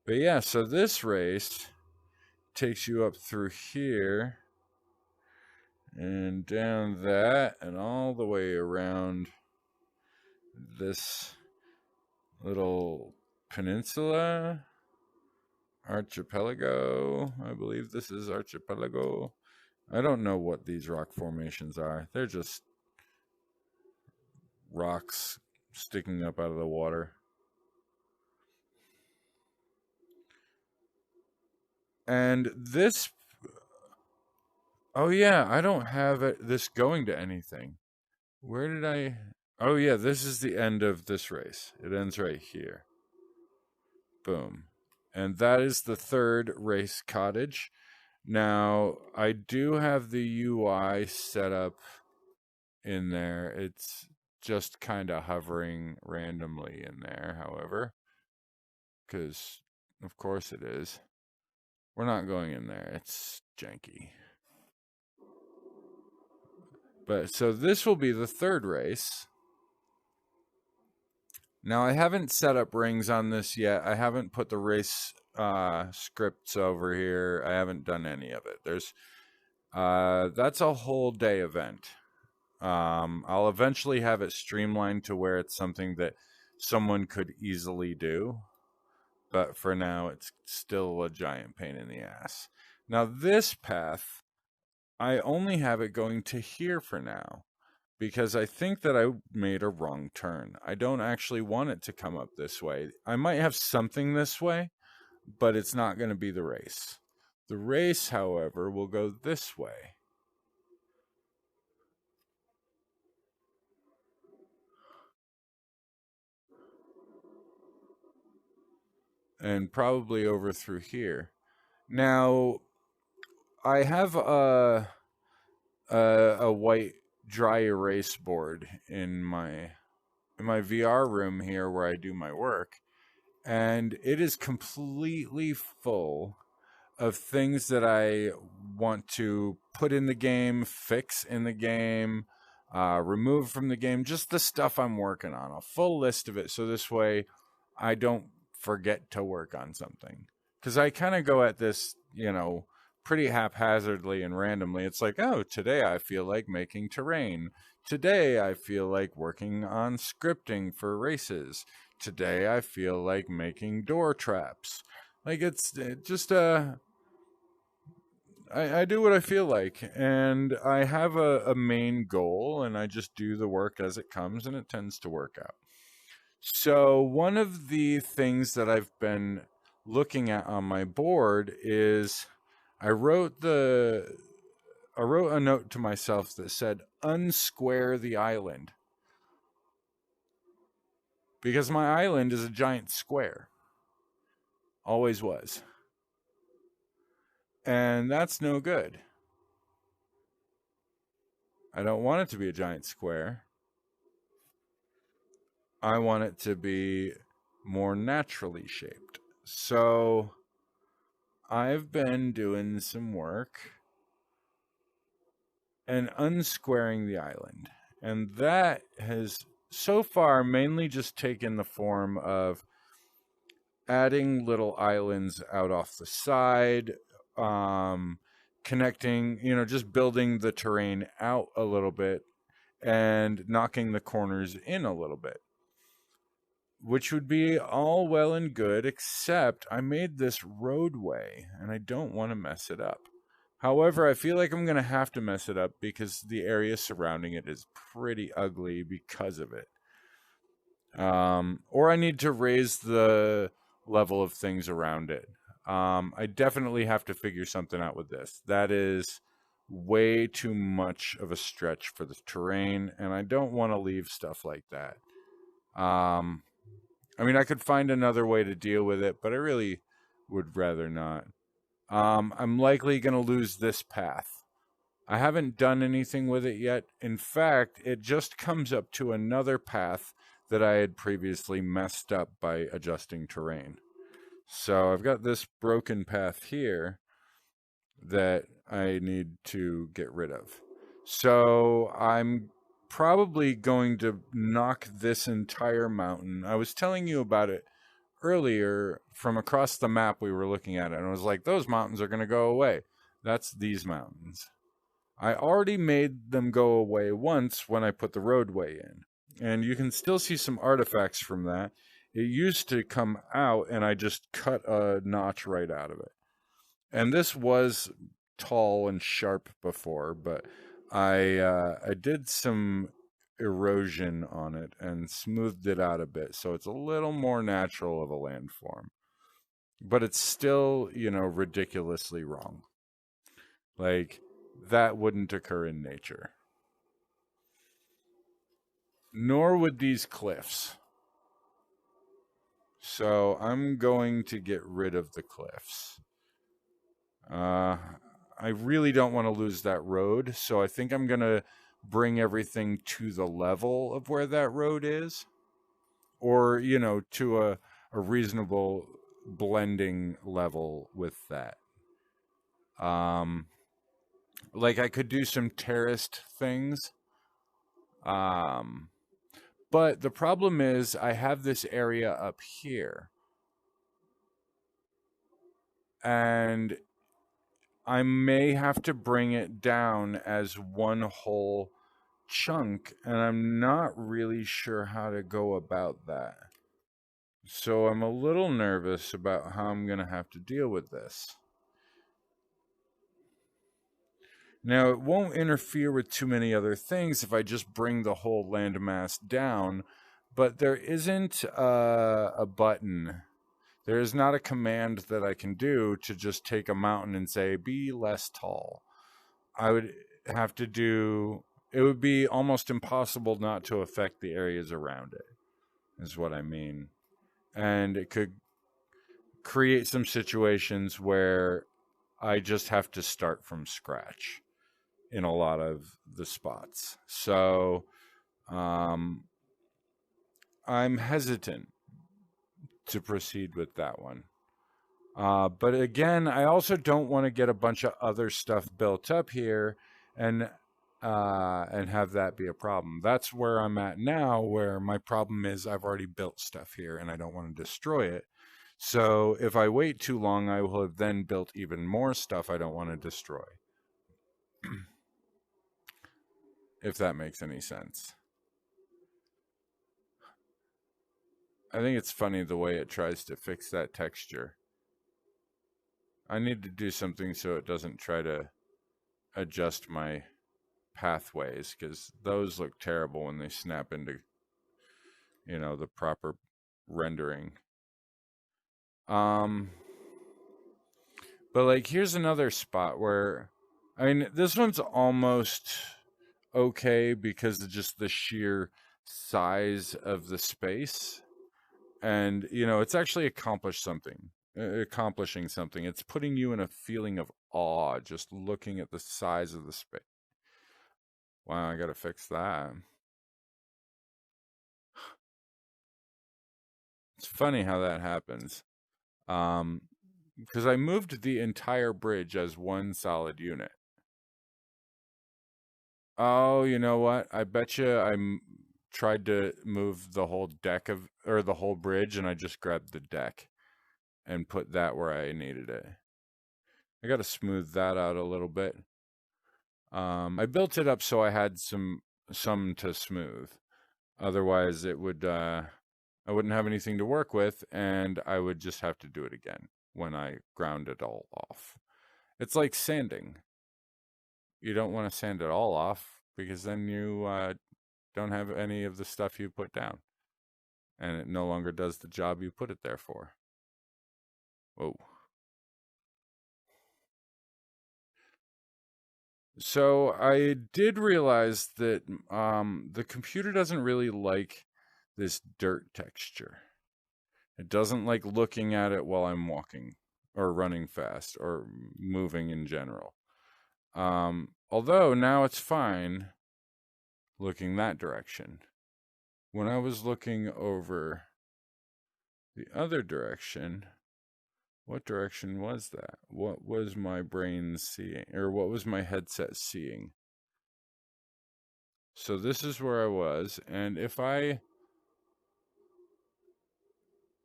But yeah, so this race takes you up through here and down that and all the way around this little peninsula. Archipelago. I believe this is Archipelago. I don't know what these rock formations are. They're just rocks sticking up out of the water. And this... Oh yeah, I don't have this going to anything. Where did I... Oh yeah, this is the end of this race. It ends right here. Boom. And that is the third race cottage. Now, I do have the UI set up in there. It's just kind of hovering randomly in there, however, because of course it is. We're not going in there. It's janky. But so this will be the third race. Now, I haven't set up rings on this yet. I haven't put the race scripts over here. I haven't done any of it. That's a whole day event. I'll eventually have it streamlined to where it's something that someone could easily do. But for now, it's still a giant pain in the ass. Now, this path, I only have it going to here for now, because I think that I made a wrong turn. I don't actually want it to come up this way. I might have something this way, but it's not going to be the race. The race, however, will go this way. And probably over through here. Now, I have a white dry erase board in my VR room here where I do my work, and it is completely full of things that I want to put in the game, fix in the game, remove from the game, just the stuff I'm working on, a full list of it, so this way I don't forget to work on something. Because I kind of go at this, pretty haphazardly and randomly. It's like, oh, today I feel like making terrain. Today I feel like working on scripting for races. Today I feel like making door traps. Like it's just I do what I feel like, and I have a main goal, and I just do the work as it comes, and it tends to work out. So one of the things that I've been looking at on my board is I wrote a note to myself that said unsquare the island, because my island is a giant square. Always was. And that's no good. I don't want it to be a giant square. I want it to be more naturally shaped. So I've been doing some work and unsquaring the island. And that has so far mainly just taken the form of adding little islands out off the side, connecting, just building the terrain out a little bit and knocking the corners in a little bit, which would be all well and good, except I made this roadway and I don't want to mess it up. However, I feel like I'm going to have to mess it up because the area surrounding it is pretty ugly because of it. Or I need to raise the level of things around it. I definitely have to figure something out with this. That is way too much of a stretch for the terrain, and I don't want to leave stuff like that. I mean, I could find another way to deal with it, but I really would rather not. I'm likely going to lose this path I haven't done anything with it yet. In fact, it just comes up to another path that I had previously messed up by adjusting terrain. So I've got this broken path here that I need to get rid of. So I'm probably going to knock this entire mountain. I was telling you about it earlier from across the map. We were looking at it and I was like, those mountains are going to go away. That's these mountains. I already made them go away once when I put the roadway in. And you can still see some artifacts from that. It used to come out and I just cut a notch right out of it. And this was tall and sharp before, but I did some erosion on it and smoothed it out a bit, so it's a little more natural of a landform. But it's still, ridiculously wrong. Like, that wouldn't occur in nature. Nor would these cliffs. So I'm going to get rid of the cliffs. I really don't want to lose that road, so I think I'm going to bring everything to the level of where that road is. Or, to a reasonable blending level with that. Like I could do some terraced things. But the problem is I have this area up here. And I may have to bring it down as one whole chunk, and I'm not really sure how to go about that. So I'm a little nervous about how I'm going to have to deal with this. Now, it won't interfere with too many other things if I just bring the whole landmass down, but there isn't a button. There is not a command that I can do to just take a mountain and say, be less tall. I would have to do, it would be almost impossible not to affect the areas around it, is what I mean. And it could create some situations where I just have to start from scratch in a lot of the spots. So I'm hesitant to proceed with that one. But again, I also don't want to get a bunch of other stuff built up here and have that be a problem. That's where I'm at now, where my problem is I've already built stuff here and I don't want to destroy it. So if I wait too long, I will have then built even more stuff I don't want to destroy. If that makes any sense. I think it's funny the way it tries to fix that texture. I need to do something so it doesn't try to adjust my pathways, because those look terrible when they snap into, the proper rendering. But like, here's another spot where, I mean, this one's almost okay because of just the sheer size of the space. And, it's actually accomplishing something. It's putting you in a feeling of awe just looking at the size of the space. Wow, I gotta fix that. It's funny how that happens. Because I moved the entire bridge as one solid unit. Oh, you know what? I bet you tried to move the whole or the whole bridge, and I just grabbed the deck and put that where I needed it. I got to smooth that out a little bit. I built it up so I had some to smooth. Otherwise, it would I wouldn't have anything to work with, and I would just have to do it again when I ground it all off. It's like sanding. You don't want to sand it all off because then you don't have any of the stuff you put down, and it no longer does the job you put it there for. Whoa. So I did realize that the computer doesn't really like this dirt texture. It doesn't like looking at it while I'm walking or running fast or moving in general. Although now it's fine looking that direction. When I was looking over the other direction, what direction was that? What was my brain seeing, or what was my headset seeing? So this is where I was, and if I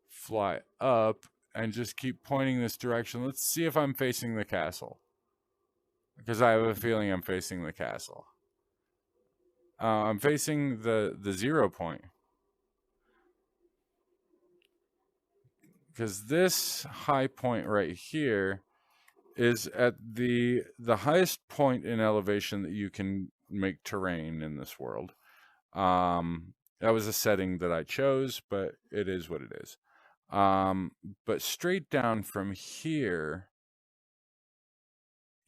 fly up and just keep pointing this direction, let's see if I'm facing the castle. Because I have a feeling I'm facing the castle. I'm facing the 0 point. Because this high point right here is at the highest point in elevation that you can make terrain in this world. That was a setting that I chose, but it is what it is. But straight down from here,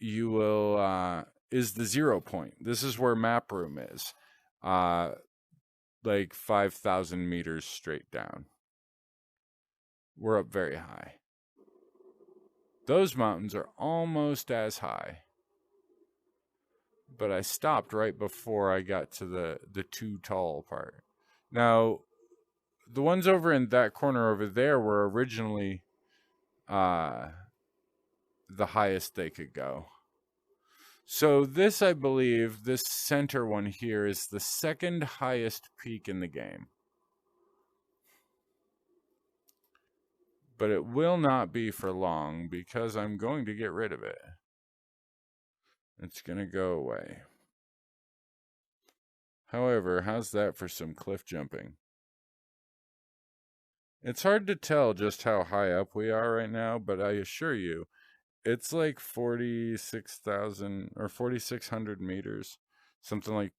you will is the 0 point. This is where MapRoom is. Like 5,000 meters straight down. We're up very high. Those mountains are almost as high. But I stopped right before I got to the too tall part. Now, the ones over in that corner over there were originally the highest they could go. So this, I believe, this center one here is the second highest peak in the game. But it will not be for long because I'm going to get rid of it. It's going to go away. However, how's that for some cliff jumping? It's hard to tell just how high up we are right now, but I assure you, it's like 46,000 or 4,600 meters. Something like,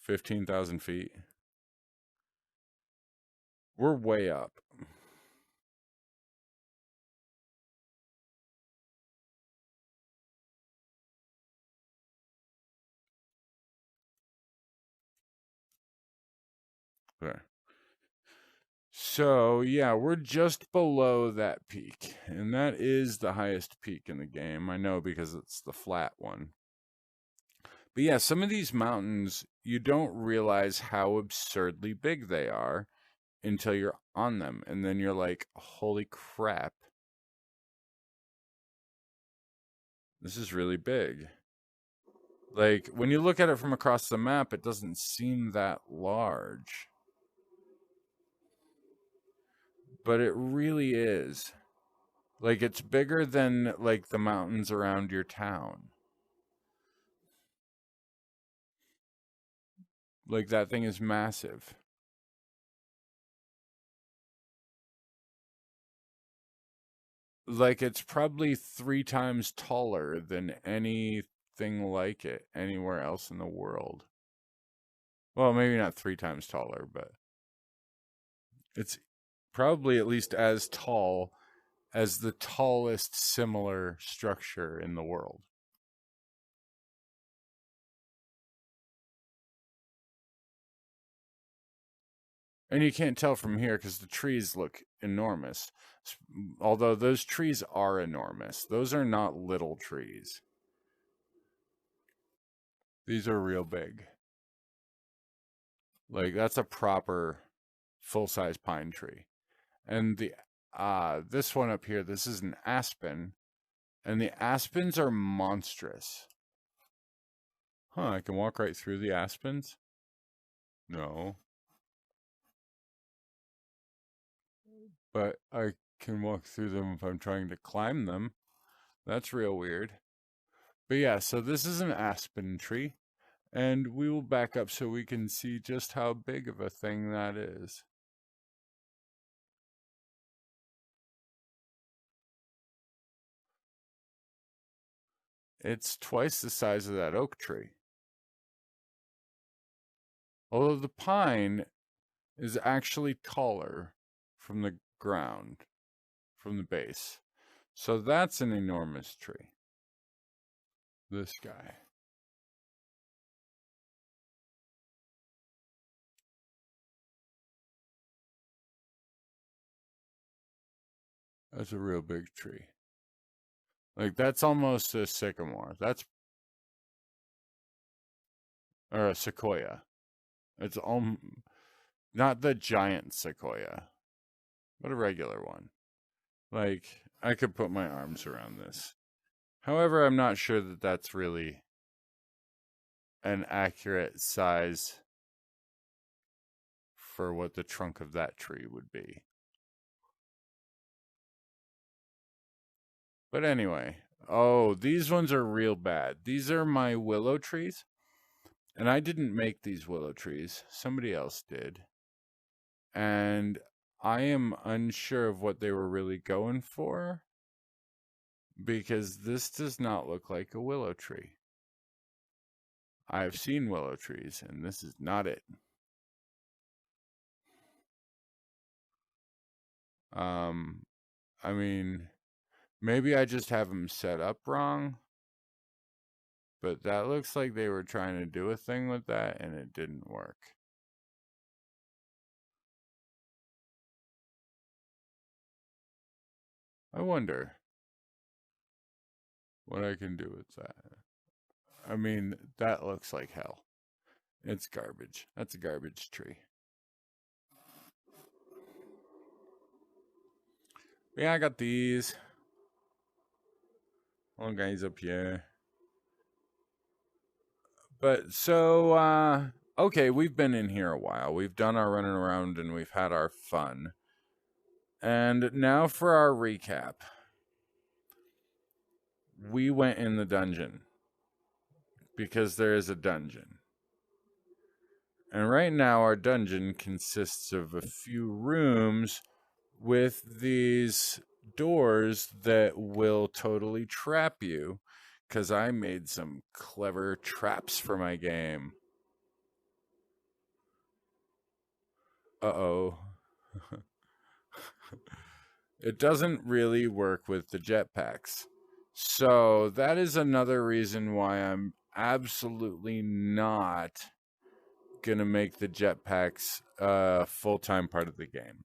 15,000 feet. We're way up. Okay. So, yeah, we're just below that peak. And that is the highest peak in the game. I know because it's the flat one. But yeah, some of these mountains, you don't realize how absurdly big they are until you're on them. And then you're like, holy crap. This is really big. Like, when you look at it from across the map, it doesn't seem that large. But it really is. Like, it's bigger than, like, the mountains around your town. Like, that thing is massive. Like, it's probably 3 times taller than anything like it anywhere else in the world. Well, maybe not 3 times taller, but it's probably at least as tall as the tallest similar structure in the world. And you can't tell from here because the trees look enormous. Although those trees are enormous. Those are not little trees. These are real big. Like, that's a proper full-size pine tree. And this one up here, this is an aspen. And the aspens are monstrous. Huh, I can walk right through the aspens? No. But I can walk through them if I'm trying to climb them. That's real weird. But yeah, so this is an aspen tree. And we will back up so we can see just how big of a thing that is. It's twice the size of that oak tree. Although the pine is actually taller from the ground, from the base. So that's an enormous tree. This guy. That's a real big tree. Like, that's almost a sycamore. Or a sequoia. It's not the giant sequoia, but a regular one. Like, I could put my arms around this. However, I'm not sure that that's really an accurate size for what the trunk of that tree would be. But anyway, oh, these ones are real bad. These are my willow trees. And I didn't make these willow trees. Somebody else did. And I am unsure of what they were really going for, because this does not look like a willow tree. I've seen willow trees, and this is not it. I mean, maybe I just have them set up wrong, but that looks like they were trying to do a thing with that, and it didn't work. I wonder what I can do with that. I mean, that looks like hell. It's garbage. That's a garbage tree. Yeah, I got these. One guy's up here. But so, okay, we've been in here a while. We've done our running around and we've had our fun. And now for our recap. We went in the dungeon because there is a dungeon. And right now our dungeon consists of a few rooms with these doors that will totally trap you, because I made some clever traps for my game. Uh-oh. It doesn't really work with the jetpacks. So that is another reason why I'm absolutely not going to make the jetpacks a full-time part of the game.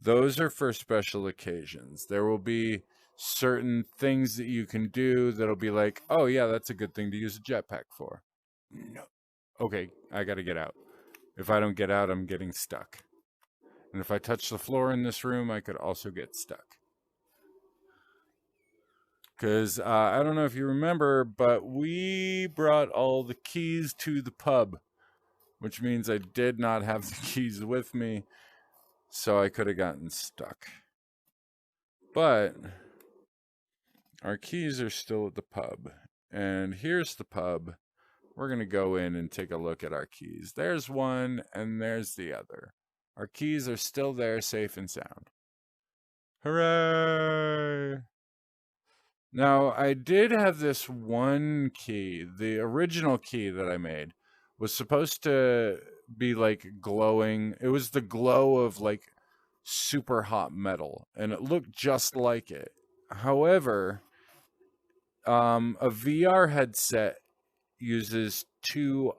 Those are for special occasions. There will be certain things that you can do that'll be like, oh yeah, that's a good thing to use a jetpack for. No. Okay, I gotta get out. If I don't get out, I'm getting stuck. And if I touch the floor in this room, I could also get stuck. Because I don't know if you remember, but we brought all the keys to the pub, which means I did not have the keys with me, so I could have gotten stuck. But our keys are still at the pub. And here's the pub. We're going to go in and take a look at our keys. There's one, and there's the other. Our keys are still there, safe and sound. Hooray! Now, I did have this one key. The original key that I made was supposed to be like glowing. It was the glow of like super hot metal, and it looked just like it. However, a VR headset uses two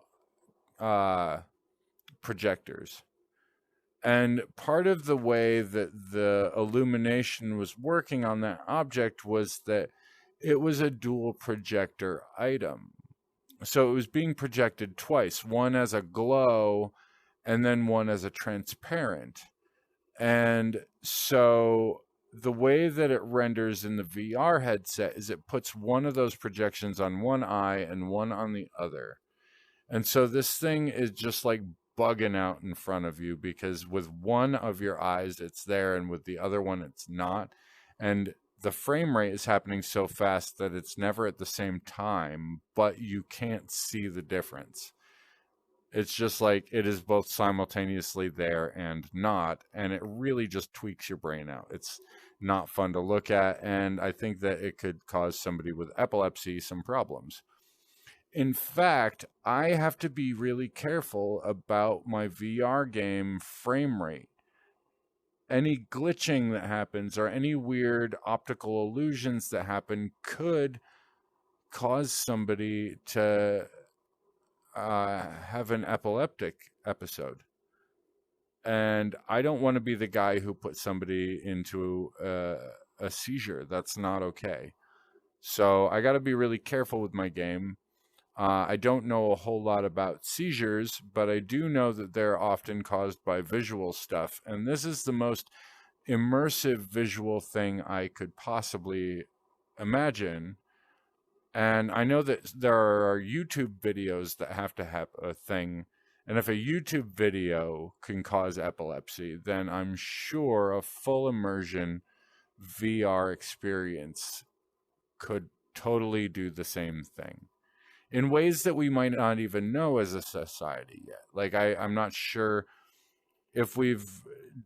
projectors. And part of the way that the illumination was working on that object was that it was a dual projector item. So it was being projected twice, one as a glow and then one as a transparent. And so the way that it renders in the VR headset is it puts one of those projections on one eye and one on the other. And so this thing is just like bugging out in front of you, because with one of your eyes it's there and with the other one it's not. And the frame rate is happening so fast that it's never at the same time, but you can't see the difference. It's just like it is both simultaneously there and not, and it really just tweaks your brain out. It's not fun to look at, and I think that it could cause somebody with epilepsy some problems. In fact, I have to be really careful about my VR game frame rate. Any glitching that happens or any weird optical illusions that happen could cause somebody to have an epileptic episode. And I don't want to be the guy who puts somebody into a seizure. That's not okay. So I got to be really careful with my game. I don't know a whole lot about seizures, but I do know that they're often caused by visual stuff. And this is the most immersive visual thing I could possibly imagine. And I know that there are YouTube videos that have to have a thing. And if a YouTube video can cause epilepsy, then I'm sure a full immersion VR experience could totally do the same thing in ways that we might not even know as a society yet. Like, I'm not sure if we've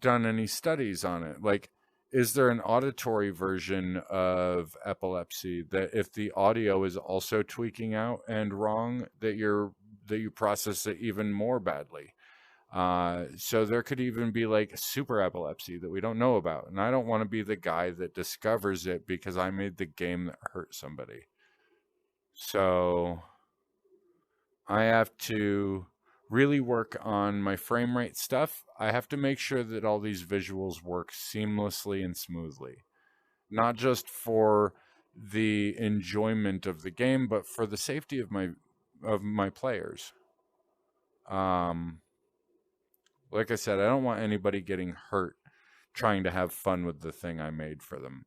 done any studies on it. Like, is there an auditory version of epilepsy that if the audio is also tweaking out and wrong, that you process it even more badly? So there could even be like super epilepsy that we don't know about. And I don't want to be the guy that discovers it because I made the game that hurt somebody. So I have to really work on my frame rate stuff. I have to make sure that all these visuals work seamlessly and smoothly, not just for the enjoyment of the game, but for the safety of my players. Like I said, I don't want anybody getting hurt trying to have fun with the thing I made for them.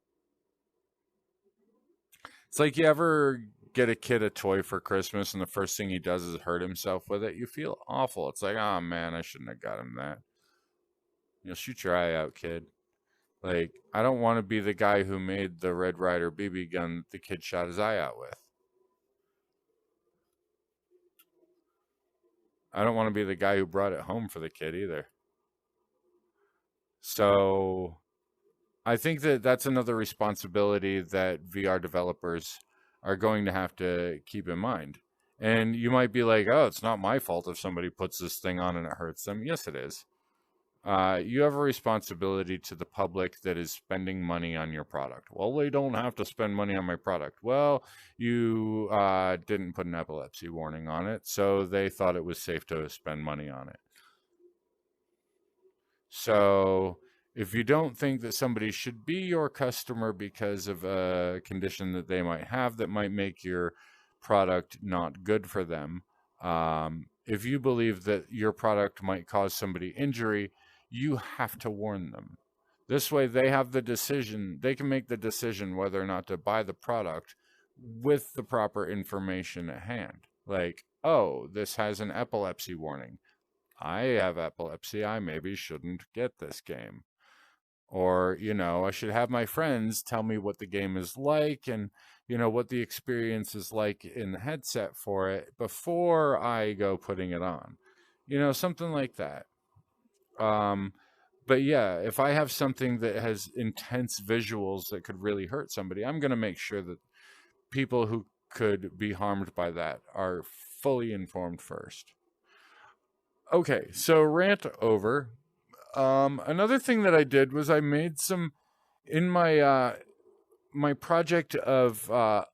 It's like, you ever get a kid a toy for Christmas and the first thing he does is hurt himself with it? You feel awful. It's like, oh man, I shouldn't have got him that. You'll shoot your eye out, kid. Like, I don't want to be the guy who made the Red Ryder BB gun that the kid shot his eye out with. I don't want to be the guy who brought it home for the kid either. So I think that that's another responsibility that VR developers are going to have to keep in mind. And you might be like, oh, it's not my fault if somebody puts this thing on and it hurts them. Yes, it is. You have a responsibility to the public that is spending money on your product. Well, they don't have to spend money on my product. Well, you didn't put an epilepsy warning on it, so they thought it was safe to spend money on it. So if you don't think that somebody should be your customer because of a condition that they might have that might make your product not good for them, if you believe that your product might cause somebody injury, you have to warn them. This way they have the decision, they can make the decision whether or not to buy the product with the proper information at hand. Like, oh, this has an epilepsy warning. I have epilepsy. I maybe shouldn't get this game. Or, I should have my friends tell me what the game is like and, what the experience is like in the headset for it before I go putting it on. Something like that. But yeah, if I have something that has intense visuals that could really hurt somebody, I'm going to make sure that people who could be harmed by that are fully informed first. Okay, so rant over. Another thing that I did was I made some in my project of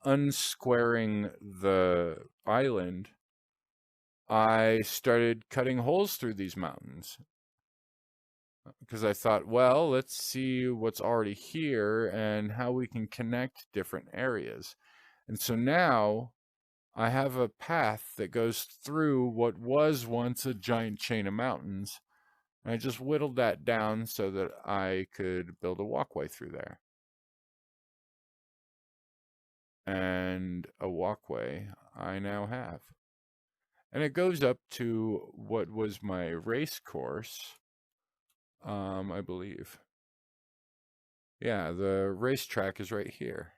unsquaring the island. I started cutting holes through these mountains because I thought, well, let's see what's already here and how we can connect different areas. And so now I have a path that goes through what was once a giant chain of mountains. And I just whittled that down so that I could build a walkway through there. And a walkway I now have. And it goes up to what was my race course, I believe. Yeah, the racetrack is right here.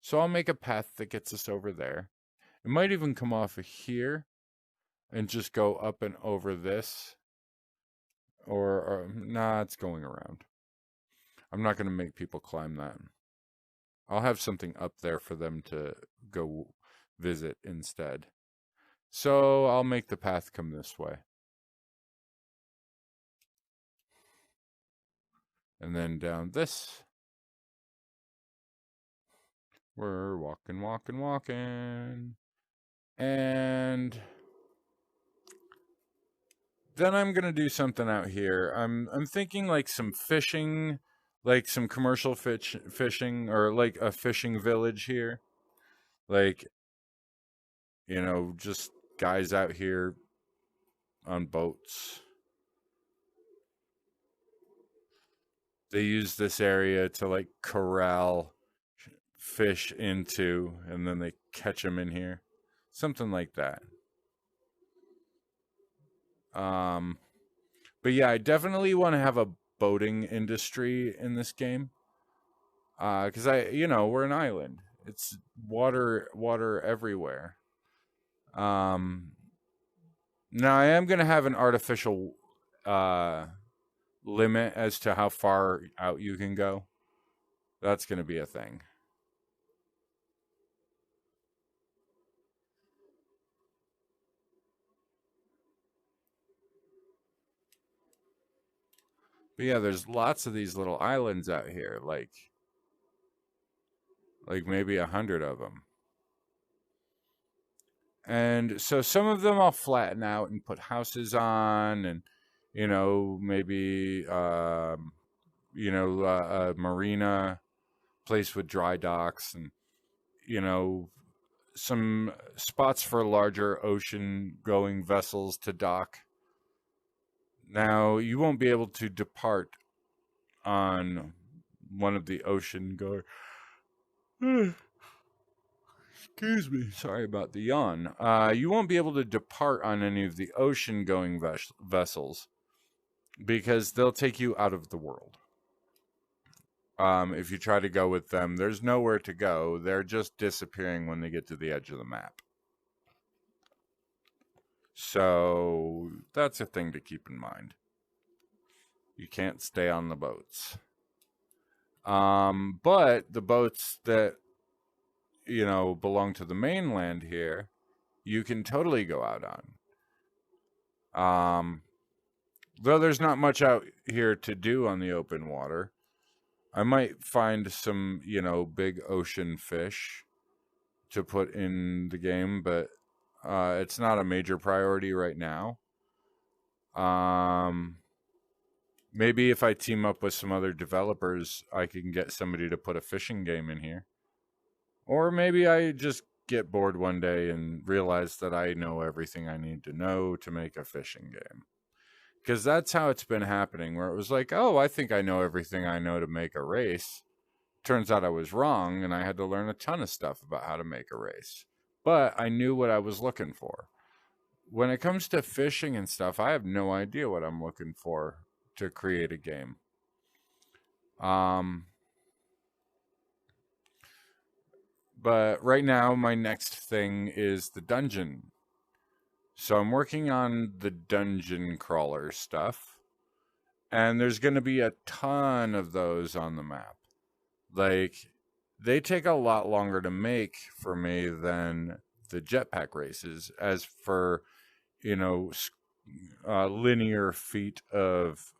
So I'll make a path that gets us over there. It might even come off of here and just go up and over this. Or nah, it's going around. I'm not going to make people climb that. I'll have something up there for them to go visit instead. So I'll make the path come this way. And then down this. We're walking, walking, walking. And then I'm going to do something out here. I'm thinking like some fishing, like some commercial fishing or like a fishing village here. Like, just guys out here on boats. They use this area to like corral fish into, and then they catch them in here. Something like that. Um, but yeah, I definitely want to have a boating industry in this game. Because we're an island. It's water everywhere. Um, Now I am gonna have an artificial limit as to how far out you can go. That's gonna be a thing. But yeah, there's lots of these little islands out here, like maybe 100 of them. And so some of them I'll flatten out and put houses on, and maybe a marina place with dry docks, and you know some spots for larger ocean going vessels to dock. Now, you won't be able to depart on one of the ocean go. Excuse me. Sorry about the yawn. You won't be able to depart on any of the ocean going vessels because they'll take you out of the world. If you try to go with them, there's nowhere to go. They're just disappearing when they get to the edge of the map. So that's a thing to keep in mind. You can't stay on the boats. But the boats that, belong to the mainland here, you can totally go out on. Though there's not much out here to do on the open water. I might find some, big ocean fish to put in the game, but it's not a major priority right now. Maybe if I team up with some other developers, I can get somebody to put a fishing game in here. Or maybe I just get bored one day and realize that I know everything I need to know to make a fishing game. Because that's how it's been happening, where it was like, oh, I think I know everything I know to make a race. Turns out I was wrong, and I had to learn a ton of stuff about how to make a race. But I knew what I was looking for. When it comes to fishing and stuff, I have no idea what I'm looking for to create a game. But right now, my next thing is the dungeon. So I'm working on the dungeon crawler stuff. And there's going to be a ton of those on the map. Like, they take a lot longer to make for me than the jetpack races. As for, linear feet of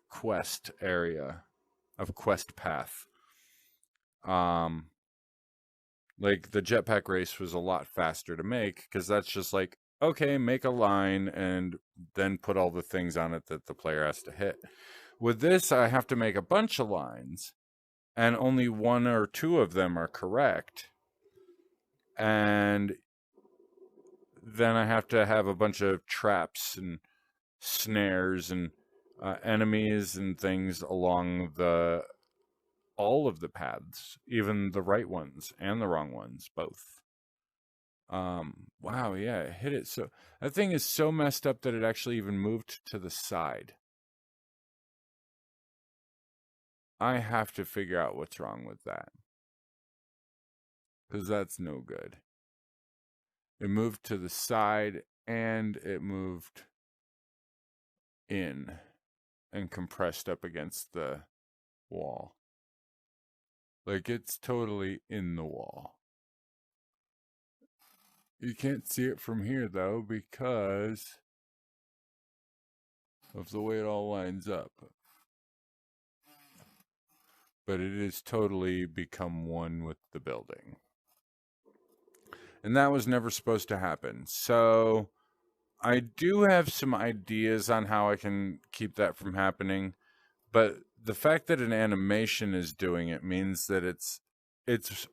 quest area, of quest path. Like the jetpack race was a lot faster to make because that's just like, okay, make a line and then put all the things on it that the player has to hit. With this, I have to make a bunch of lines, and only one or two of them are correct. And then I have to have a bunch of traps and snares and enemies and things along all of the paths, even the right ones and the wrong ones, both. Wow, yeah, it hit it. So that thing is so messed up that it actually even moved to the side. I have to figure out what's wrong with that. Because that's no good. It moved to the side and it moved in and compressed up against the wall. Like it's totally in the wall. You can't see it from here though because of the way it all lines up. But it has totally become one with the building. And that was never supposed to happen. So I do have some ideas on how I can keep that from happening. But the fact that an animation is doing it means that it's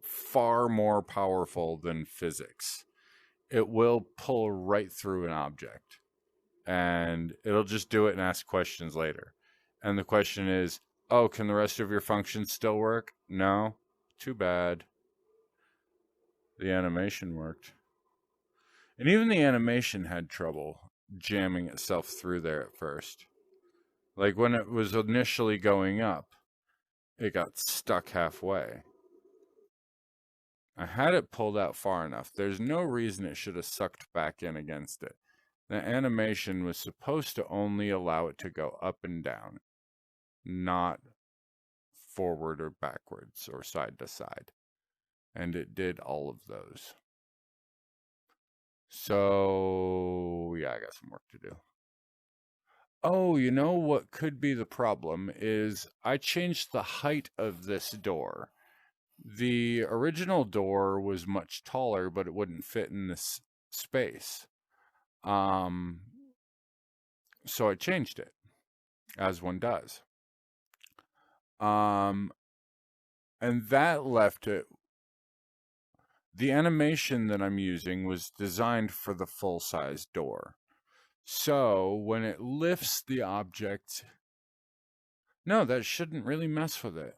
far more powerful than physics. It will pull right through an object, and it'll just do it and ask questions later. And the question is, oh, can the rest of your functions still work? No? Too bad. The animation worked. And even the animation had trouble jamming itself through there at first. Like when it was initially going up, it got stuck halfway. I had it pulled out far enough. There's no reason it should have sucked back in against it. The animation was supposed to only allow it to go up and down, not forward or backwards or side to side. And it did all of those. So, yeah, I got some work to do. Oh, you know what could be the problem is I changed the height of this door. The original door was much taller, but it wouldn't fit in this space. So I changed it, as one does. And that left it. The animation that I'm using was designed for the full-size door. So when it lifts the object, no, that shouldn't really mess with it.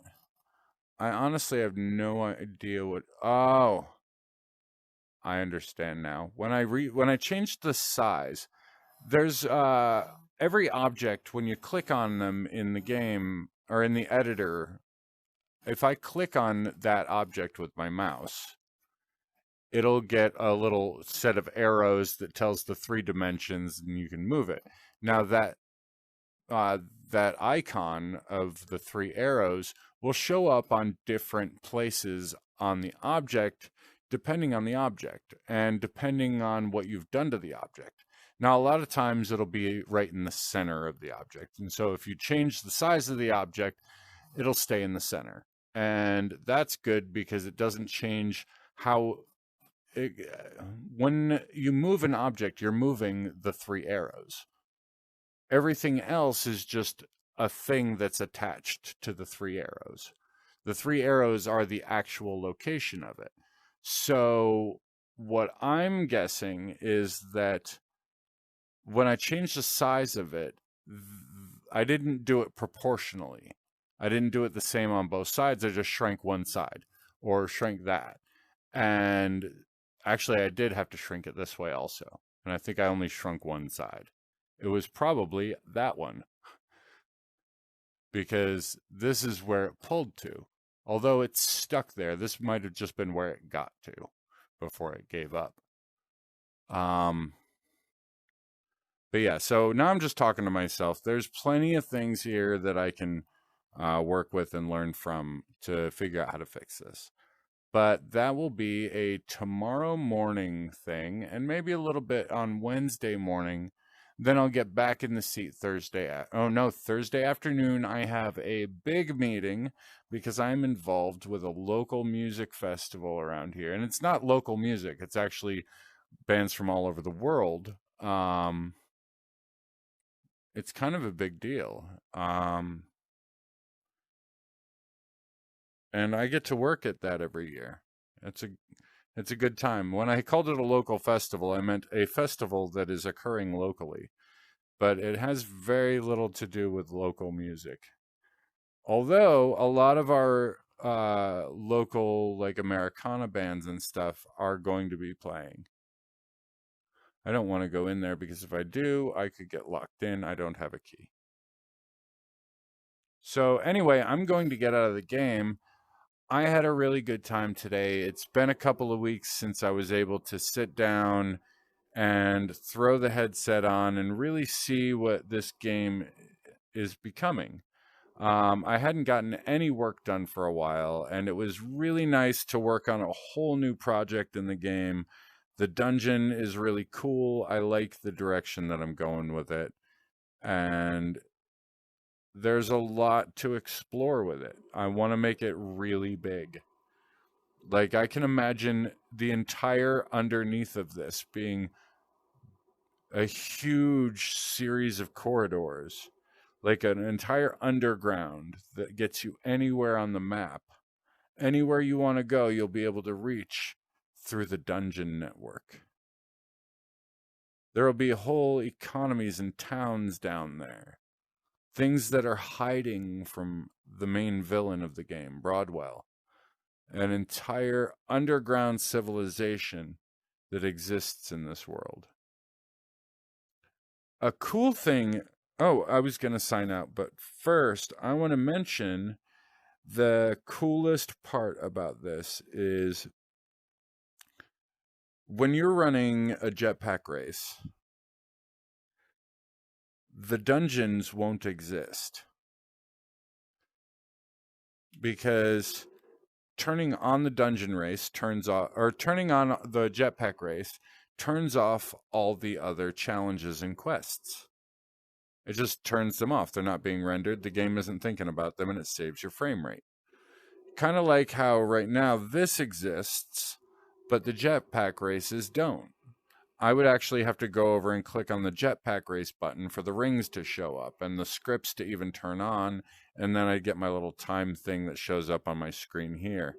I honestly have no idea what. Oh, I understand now. When I changed the size, there's every object when you click on them in the game or in the editor. If I click on that object with my mouse, it'll get a little set of arrows that tells the 3 dimensions, and you can move it. Now that icon of the 3 arrows will show up on different places on the object, depending on the object and depending on what you've done to the object. Now, a lot of times it'll be right in the center of the object. And so if you change the size of the object, it'll stay in the center. And that's good because it doesn't change how when you move an object, you're moving the 3 arrows. Everything else is just a thing that's attached to the 3 arrows. The 3 arrows are the actual location of it. So what I'm guessing is that when I changed the size of it, I didn't do it proportionally. I didn't do it the same on both sides. I just shrank one side or shrank that. And actually, I did have to shrink it this way also. And I think I only shrunk one side. It was probably that one. Because this is where it pulled to. Although it's stuck there, this might have just been where it got to before it gave up. But yeah, so now I'm just talking to myself. There's plenty of things here that I can work with and learn from to figure out how to fix this. But that will be a tomorrow morning thing and maybe a little bit on Wednesday morning. Then I'll get back in the seat Thursday. Thursday afternoon, I have a big meeting because I'm involved with a local music festival around here. And it's not local music. It's actually bands from all over the world. It's kind of a big deal. And I get to work at that every year. It's a good time. When I called it a local festival, I meant a festival that is occurring locally. But it has very little to do with local music. Although a lot of our local, like Americana bands and stuff are going to be playing. I don't want to go in there because if I do, I could get locked in. I don't have a key. So anyway, I'm going to get out of the game. I had a really good time today. It's been a couple of weeks since I was able to sit down and throw the headset on and really see what this game is becoming. I hadn't gotten any work done for a while, and it was really nice to work on a whole new project in the game. The dungeon is really cool. I like the direction that I'm going with it. And there's a lot to explore with it. I want to make it really big. Like, I can imagine the entire underneath of this being a huge series of corridors. like an entire underground that gets you anywhere on the map. Anywhere you want to go, you'll be able to reach through the dungeon network. There will be whole economies and towns down there. Things that are hiding from the main villain of the game, Broadwell. An entire underground civilization that exists in this world. A cool thing. Oh, I was going to sign out, but first, I want to mention the coolest part about this is when you're running a jetpack race, the dungeons won't exist because turning on the dungeon race turns off, or turning on the jetpack race turns off all the other challenges and quests. It just turns them off. They're not being rendered. The game isn't thinking about them, and it saves your frame rate. Kind of like how right now this exists, but the jetpack races don't. I would actually have to go over and click on the jetpack race button for the rings to show up and the scripts to even turn on, and then I'd get my little time thing that shows up on my screen here.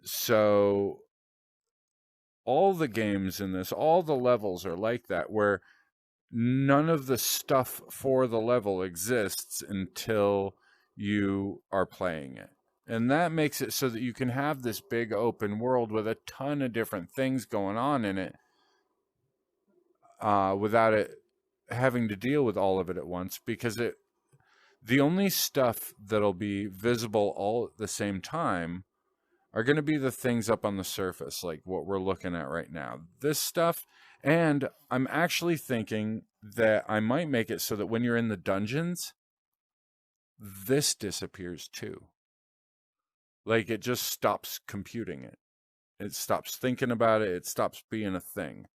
So all the games in this, all the levels are like that, where none of the stuff for the level exists until you are playing it. And that makes it so that you can have this big open world with a ton of different things going on in it without it having to deal with all of it at once, because the only stuff that'll be visible all at the same time are going to be the things up on the surface, like what we're looking at right now. This stuff, and I'm actually thinking that I might make it so that when you're in the dungeons, this disappears too. Like it just stops computing it. It stops thinking about it. It stops being a thing.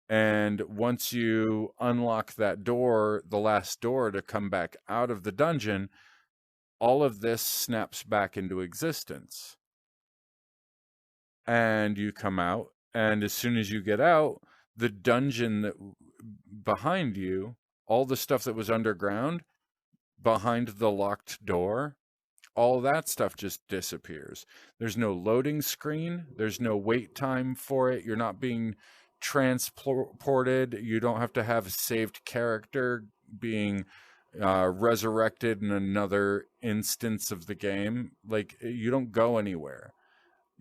And once you unlock that door, the last door to come back out of the dungeon, all of this snaps back into existence. And you come out, and as soon as you get out, the dungeon that behind you, all the stuff that was underground behind the locked door, all that stuff just disappears. There's no loading screen. There's no wait time for it. You're not being transported. You don't have to have a saved character being resurrected in another instance of the game. Like, you don't go anywhere.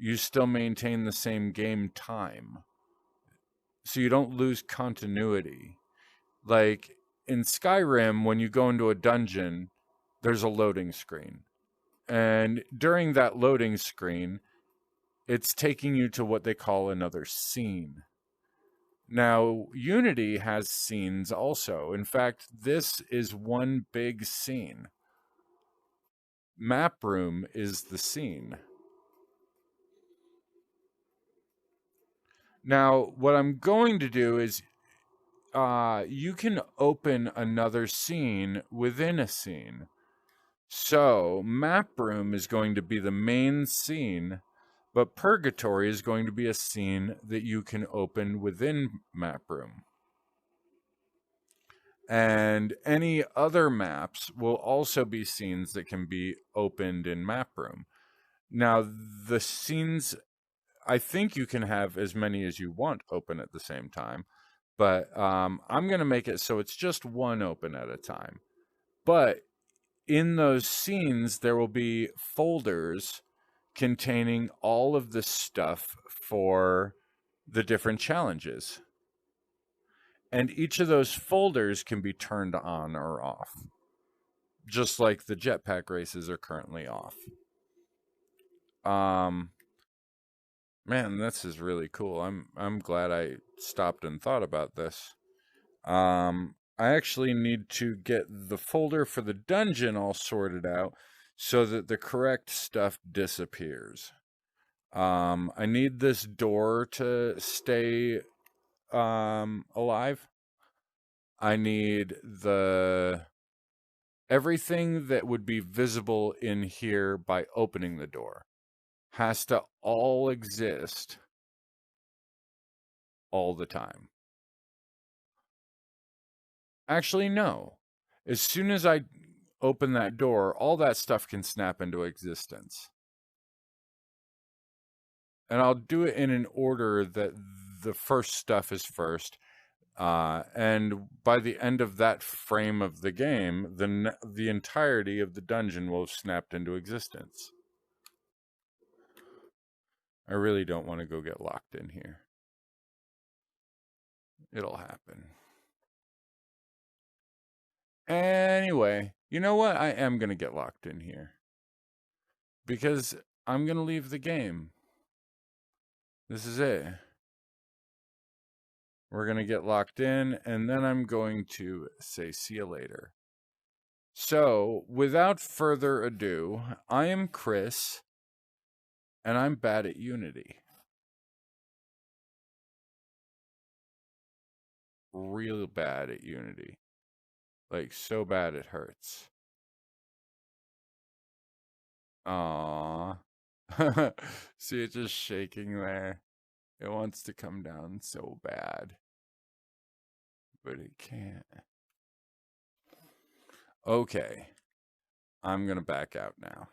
You still maintain the same game time. So you don't lose continuity. Like in Skyrim, when you go into a dungeon, there's a loading screen. And during that loading screen, it's taking you to what they call another scene. Now, Unity has scenes also. In fact, this is one big scene. MapRoom is the scene. Now, what I'm going to do is you can open another scene within a scene. So, MapRoom is going to be the main scene, but Purgatory is going to be a scene that you can open within MapRoom. And any other maps will also be scenes that can be opened in MapRoom. Now, the scenes, I think you can have as many as you want open at the same time, but I'm going to make it so it's just one open at a time. But in those scenes, there will be folders containing all of the stuff for the different challenges. And each of those folders can be turned on or off, just like the jetpack races are currently off. Man, this is really cool. I'm glad I stopped and thought about this. I actually need to get the folder for the dungeon all sorted out so that the correct stuff disappears. I need this door to stay alive. I need everything that would be visible in here by opening the door has to all exist all the time. Actually, no. As soon as I open that door, all that stuff can snap into existence. And I'll do it in an order that the first stuff is first. And by the end of that frame of the game, the entirety of the dungeon will have snapped into existence. I really don't want to go get locked in here. It'll happen. Anyway, you know what? I am going to get locked in here. Because I'm going to leave the game. This is it. We're going to get locked in, and then I'm going to say see you later. So, without further ado, I am Chris, and I'm bad at Unity. Real bad at Unity. Like, so bad it hurts. Aww. See it just shaking there. It wants to come down so bad. But it can't. Okay. I'm going to back out now.